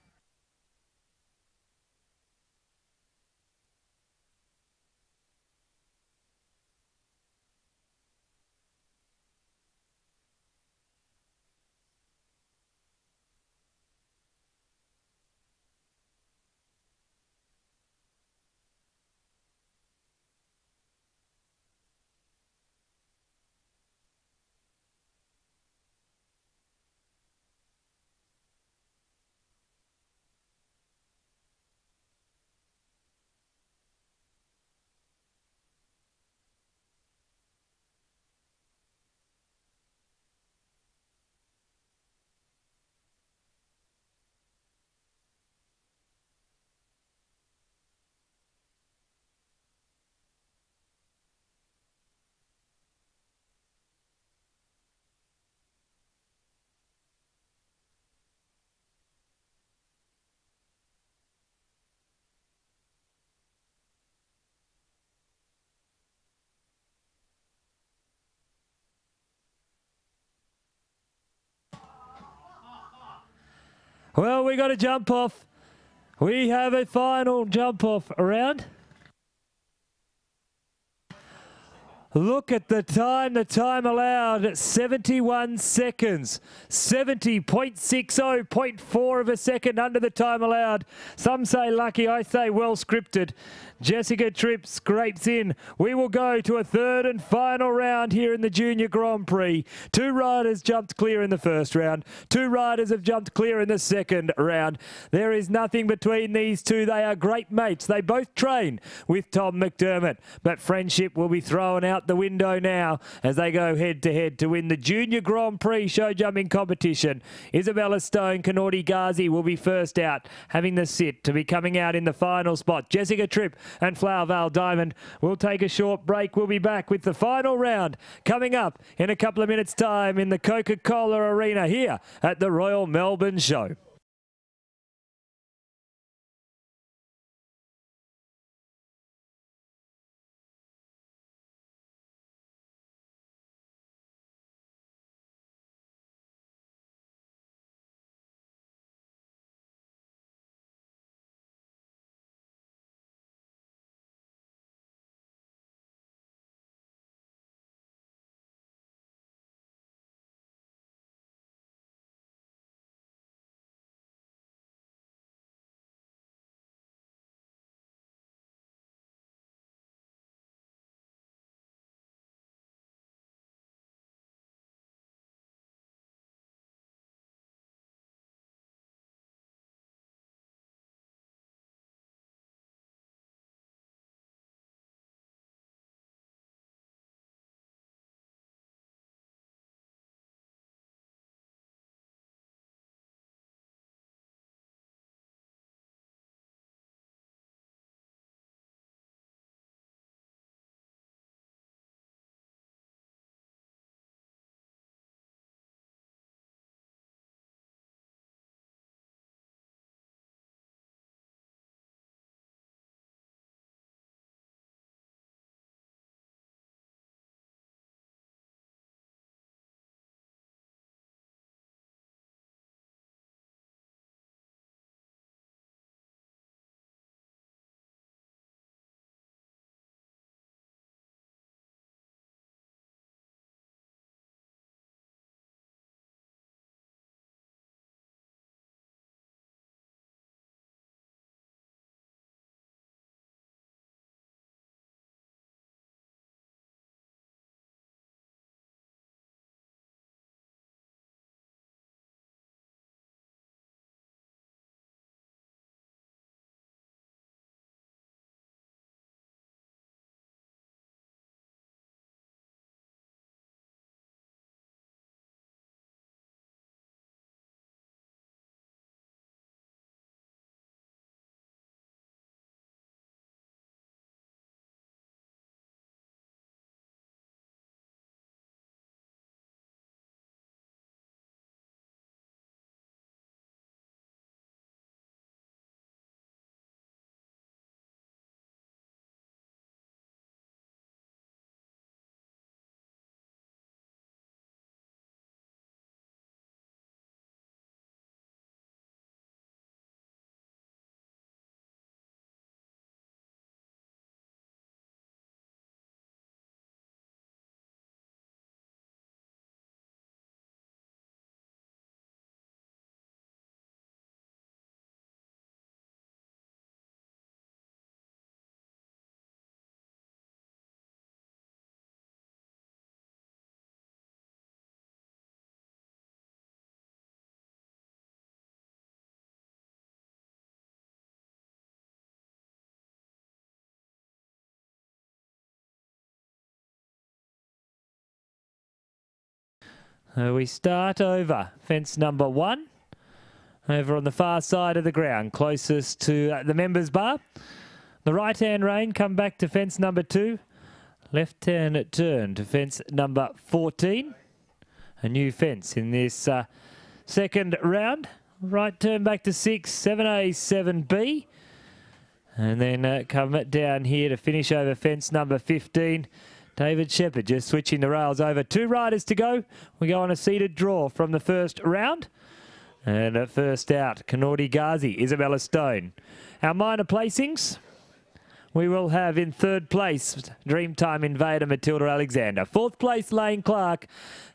Well, we got a jump off. We have a final jump off round. Look at the time allowed, 71 seconds, 70.60.4 of a second under the time allowed. Some say lucky, I say well scripted. Jessica Tripp scrapes in. We will go to a third and final round here in the Junior Grand Prix. 2 riders jumped clear in the first round. 2 riders have jumped clear in the second round. There is nothing between these two. They are great mates. They both train with Tom McDermott. But friendship will be thrown out the window now as they go head-to-head to win the Junior Grand Prix show jumping competition. Isabella Stone, Kanorti Ghazi will be first out, having the sit to be coming out in the final spot. Jessica Tripp and Flower Vale Diamond will take a short break. We'll be back with the final round coming up in a couple of minutes' time in the Coca-Cola Arena here at the Royal Melbourne Show. We start over fence number 1, over on the far side of the ground, closest to the members bar. The right-hand rein come back to fence number 2. Left-hand turn to fence number 14. A new fence in this second round. Right turn back to 6, 7A, 7B. And then come down here to finish over fence number 15. David Shepherd just switching the rails over. 2 riders to go. We go on a seated draw from the first round. And at first out, Kanordi Ghazi, Isabella Stone. Our minor placings, we will have in third place, Dreamtime Invader, Matilda Alexander. Fourth place, Lane Clark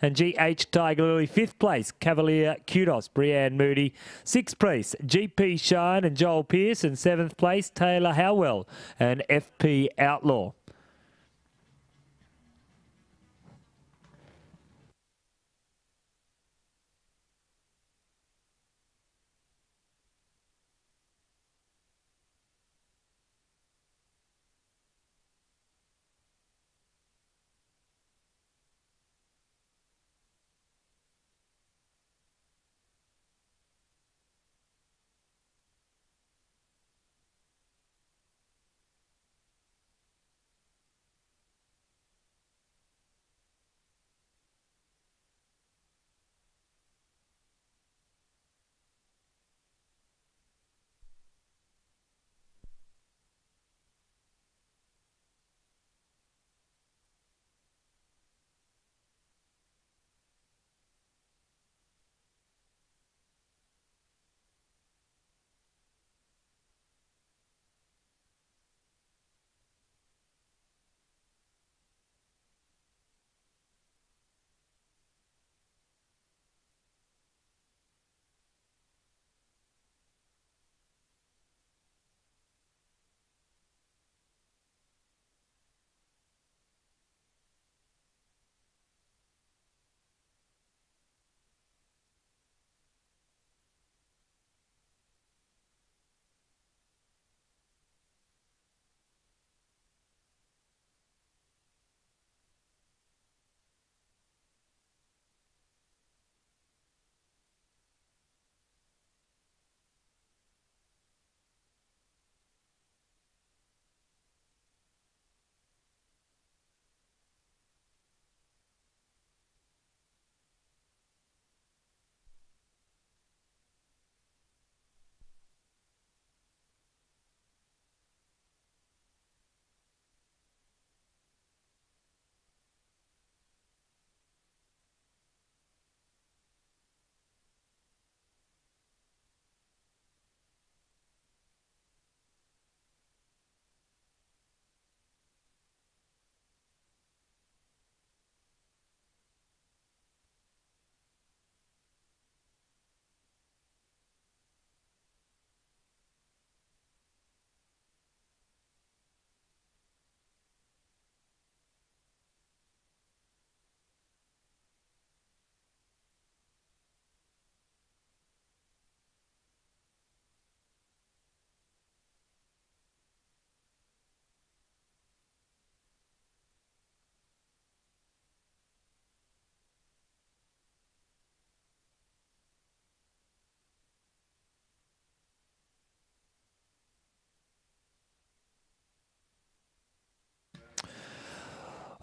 and GH Tiger Lily. Fifth place, Cavalier Kudos, Brienne Moody. Sixth place, GP Shine and Joel Pearce. And seventh place, Taylor Howell and FP Outlaw.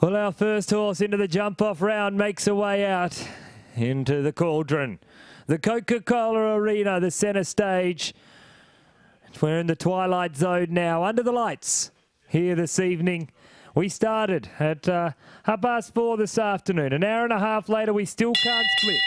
Well, our first horse into the jump-off round makes a way out into the cauldron. The Coca-Cola Arena, the centre stage. We're in the twilight zone now, under the lights here this evening. We started at 4:30 this afternoon. An hour and a half later, we still can't split.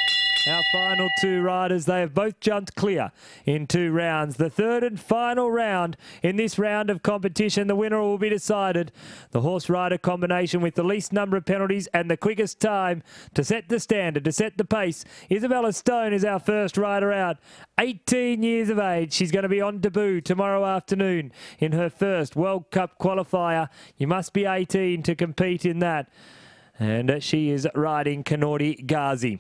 Our final two riders, they have both jumped clear in 2 rounds. The third and final round in this round of competition, the winner will be decided. The horse-rider combination with the least number of penalties and the quickest time to set the standard, to set the pace. Isabella Stone is our first rider out. 18 years of age. She's going to be on debut tomorrow afternoon in her first World Cup qualifier. You must be 18 to compete in that. And she is riding Kanordi Ghazi.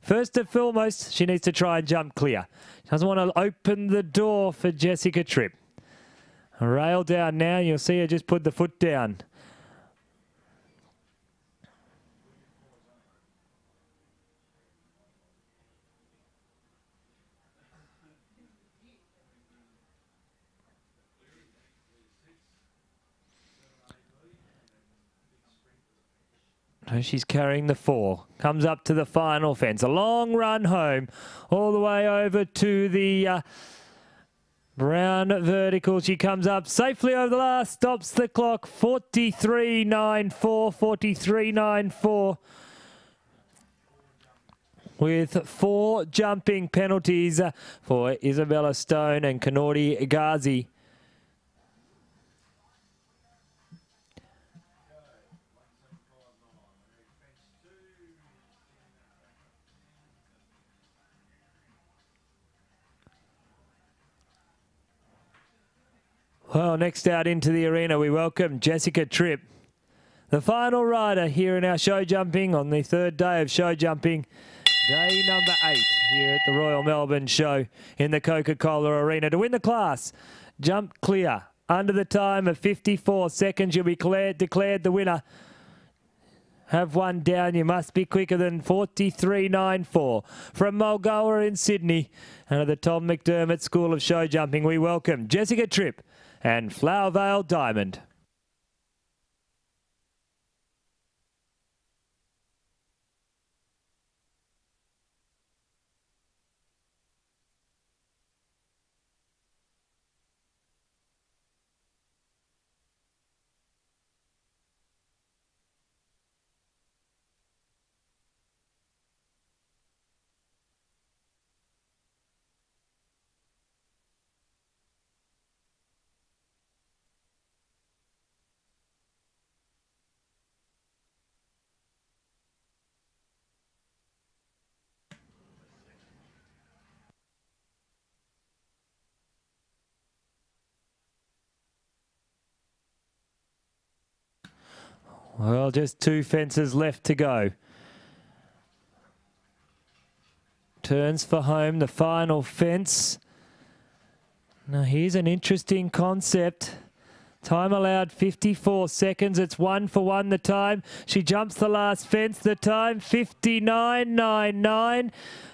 First and foremost, she needs to try and jump clear. She doesn't want to open the door for Jessica Tripp. A rail down now. You'll see her just put the foot down. She's carrying the 4. Comes up to the final fence. A long run home. All the way over to the brown vertical. She comes up safely over the last. Stops the clock. 43.94. 43.94. with 4 jumping penalties for Isabella Stone and Kanori Ghazi. Well, next out into the arena, we welcome Jessica Tripp, the final rider here in our show jumping on the 3rd day of show jumping. Day number 8 here at the Royal Melbourne Show in the Coca-Cola Arena. To win the class, jump clear. Under the time of 54 seconds, you'll be declared the winner. Have one down. You must be quicker than 43.94. From Mulgoa in Sydney, and at the Tom McDermott School of Show Jumping, we welcome Jessica Tripp and Flower Vale Diamond. Well, just 2 fences left to go. Turns for home, the final fence. Now, here's an interesting concept. Time allowed 54 seconds. It's 1 for 1 the time. She jumps the last fence. The time 59.99.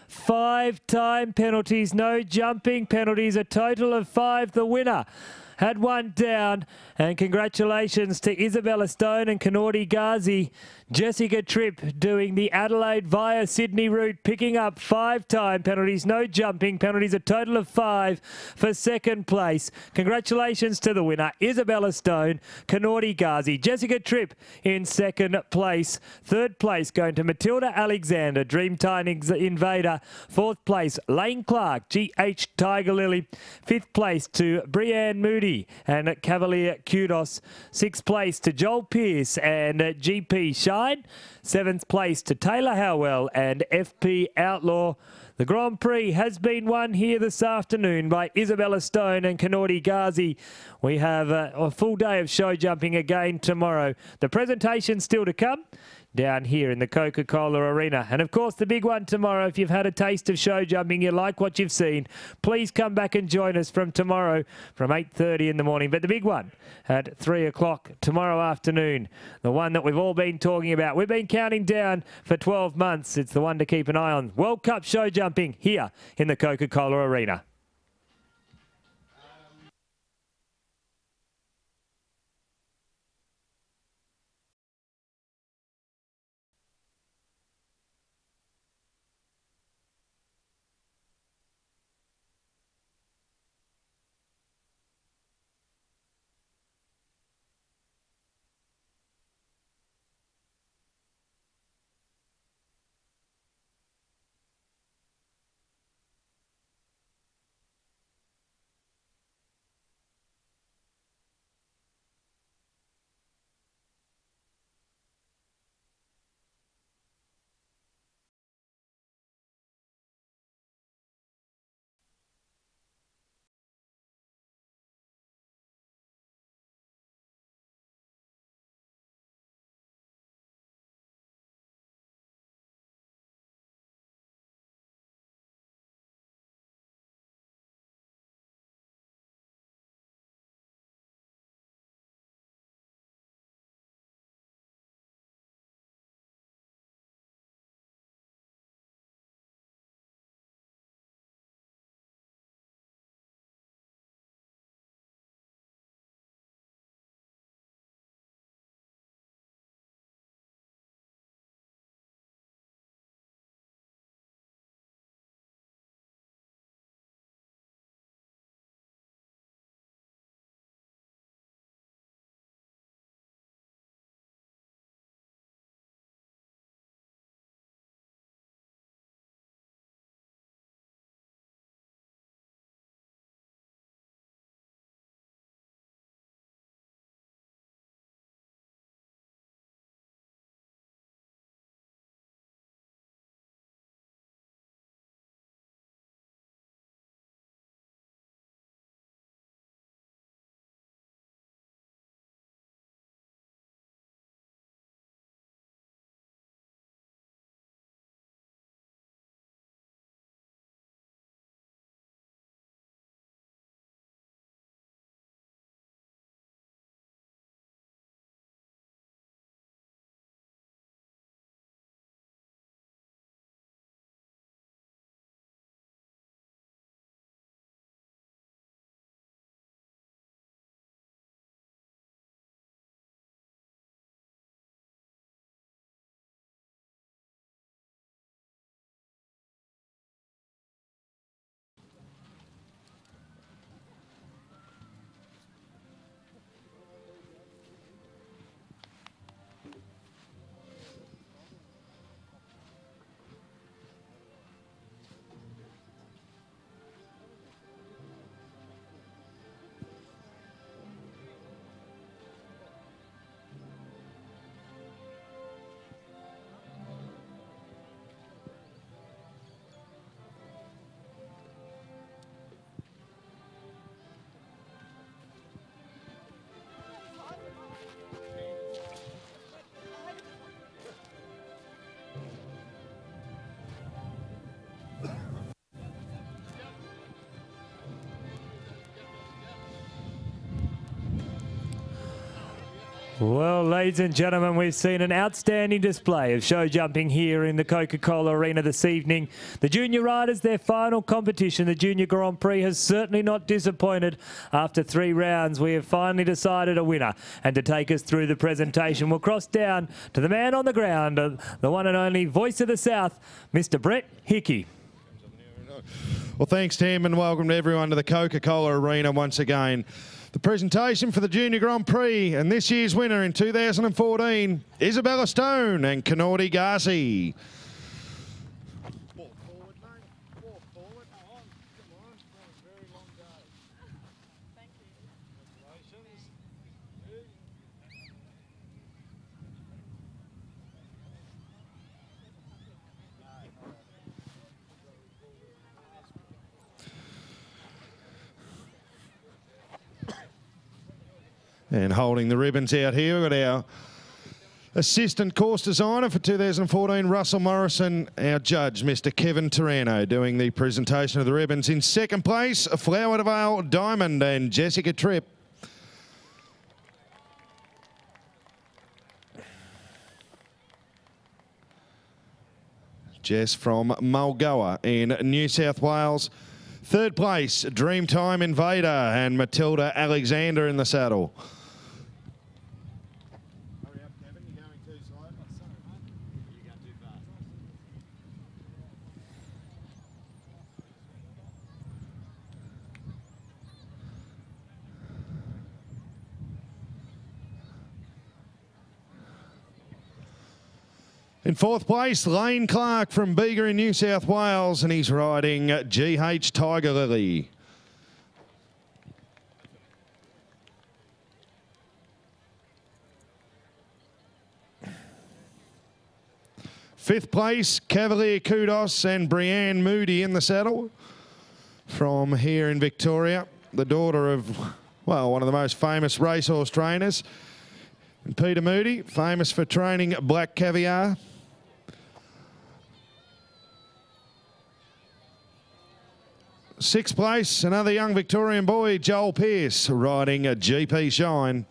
5 time penalties. No jumping penalties. A total of 5. The winner had one down. And congratulations to Isabella Stone and Kanori Ghazi. Jessica Tripp doing the Adelaide via Sydney route, picking up 5 time penalties, no jumping penalties, a total of 5 for 2nd place. Congratulations to the winner, Isabella Stone, Kanori Ghazi. Jessica Tripp in 2nd place. 3rd place going to Matilda Alexander, Dreamtime Invader. 4th place, Lane Clark, GH Tiger Lily. 5th place to Brienne Moody and Cavalier Kudos. 6th place to Joel Pearce and GP Shine. 7th place to Taylor Howell and FP Outlaw. The Grand Prix has been won here this afternoon by Isabella Stone and Kanori Ghazi. We have a full day of show jumping again tomorrow. The presentation still to come down here in the Coca-Cola Arena. And of course, the big one tomorrow, if you've had a taste of show jumping, you like what you've seen, please come back and join us from tomorrow from 8:30 in the morning. But the big one at 3 o'clock tomorrow afternoon, the one that we've all been talking about. We've been counting down for 12 months. It's the one to keep an eye on. World Cup show jumping here in the Coca-Cola Arena. Well, ladies and gentlemen, we've seen an outstanding display of show jumping here in the Coca-Cola Arena this evening. The junior riders, their final competition, the Junior Grand Prix, has certainly not disappointed. After 3 rounds, we have finally decided a winner. And to take us through the presentation, we'll cross down to the man on the ground, the one and only voice of the South, Mr. Brett Hickey. Well, thanks, Tim, and welcome to everyone to the Coca-Cola Arena once again. The presentation for the Junior Grand Prix and this year's winner in 2014, Isabella Stone and Kanordi Garci. And holding the ribbons out here, we've got our assistant course designer for 2014, Russell Morrison, our judge, Mr. Kevin Turano, doing the presentation of the ribbons. In second place, Flower de Vale Diamond and Jessica Tripp. Jess from Mulgoa in New South Wales. Third place, Dreamtime Invader and Matilda Alexander in the saddle. In fourth place, Lane Clark from Bega in New South Wales, and he's riding GH Tiger Lily. Fifth place, Cavalier Kudos and Brienne Moody in the saddle from here in Victoria, the daughter of, well, one of the most famous racehorse trainers. And Peter Moody, famous for training Black Caviar. Sixth place, another young Victorian boy, Joel Pearce, riding a GP Shine.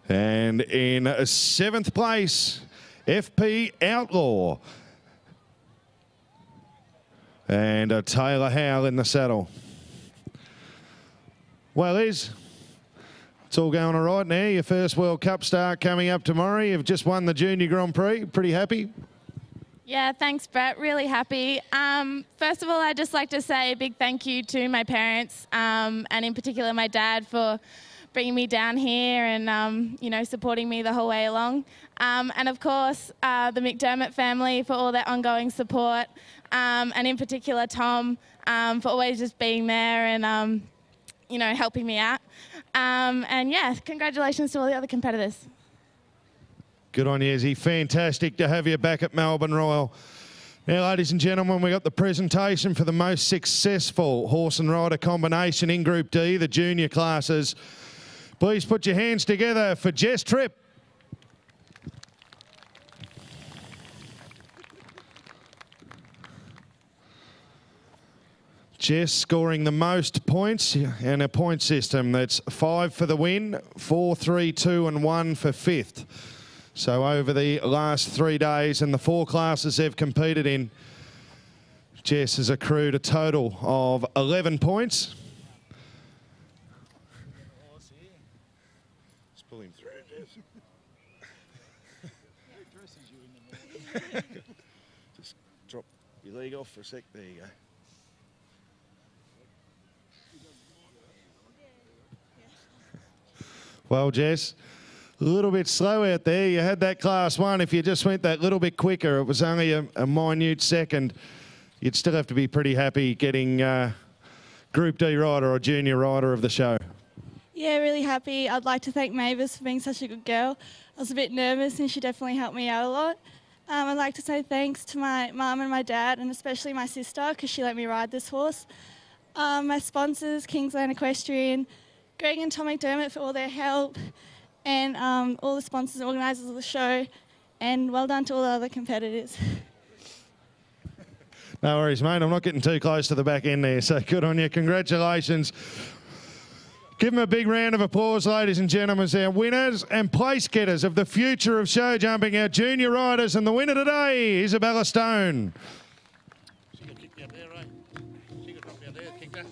And in seventh place, FP Outlaw. And Taylor Howell in the saddle. Well, Liz, it's all going all right now. Your first World Cup start coming up tomorrow. You've just won the Junior Grand Prix. Pretty happy? Yeah, thanks, Brett. Really happy. First of all, I'd just like to say a big thank you to my parents, and in particular my dad, for bringing me down here and, you know, supporting me the whole way along. And of course, the McDermott family for all their ongoing support, and in particular Tom for always just being there and, you know, helping me out. And yeah, congratulations to all the other competitors. Good on you, Izzy. Fantastic to have you back at Melbourne Royal. Now, ladies and gentlemen, we got the presentation for the most successful horse and rider combination in Group D, the junior classes. Please put your hands together for Jess Tripp. Jess scoring the most points in a point system. That's 5 for the win, 4, 3, 2 and 1 for fifth. So over the last 3 days and the 4 classes they've competed in, Jess has accrued a total of 11 points. Just pull him through, Jess. Just drop your leg off for a sec. There you go. Well, Jess, a little bit slow out there. You had that class 1. If you just went that little bit quicker, it was only a minute second. You'd still have to be pretty happy getting Group D rider or junior rider of the show. Yeah, really happy. I'd like to thank Mavis for being such a good girl. I was a bit nervous and she definitely helped me out a lot. I'd like to say thanks to my mum and my dad and especially my sister because she let me ride this horse. My sponsors, Kingsland Equestrian, Greg and Tom McDermott for all their help, and all the sponsors and organisers of the show, and well done to all the other competitors. No worries, mate. I'm not getting too close to the back end there, so good on you. Congratulations. Give them a big round of applause, ladies and gentlemen, as our winners and place getters of the future of show jumping, our junior riders, and the winner today, Isabella Stone. She can kick you up there, right? She can drop you out there, kick that.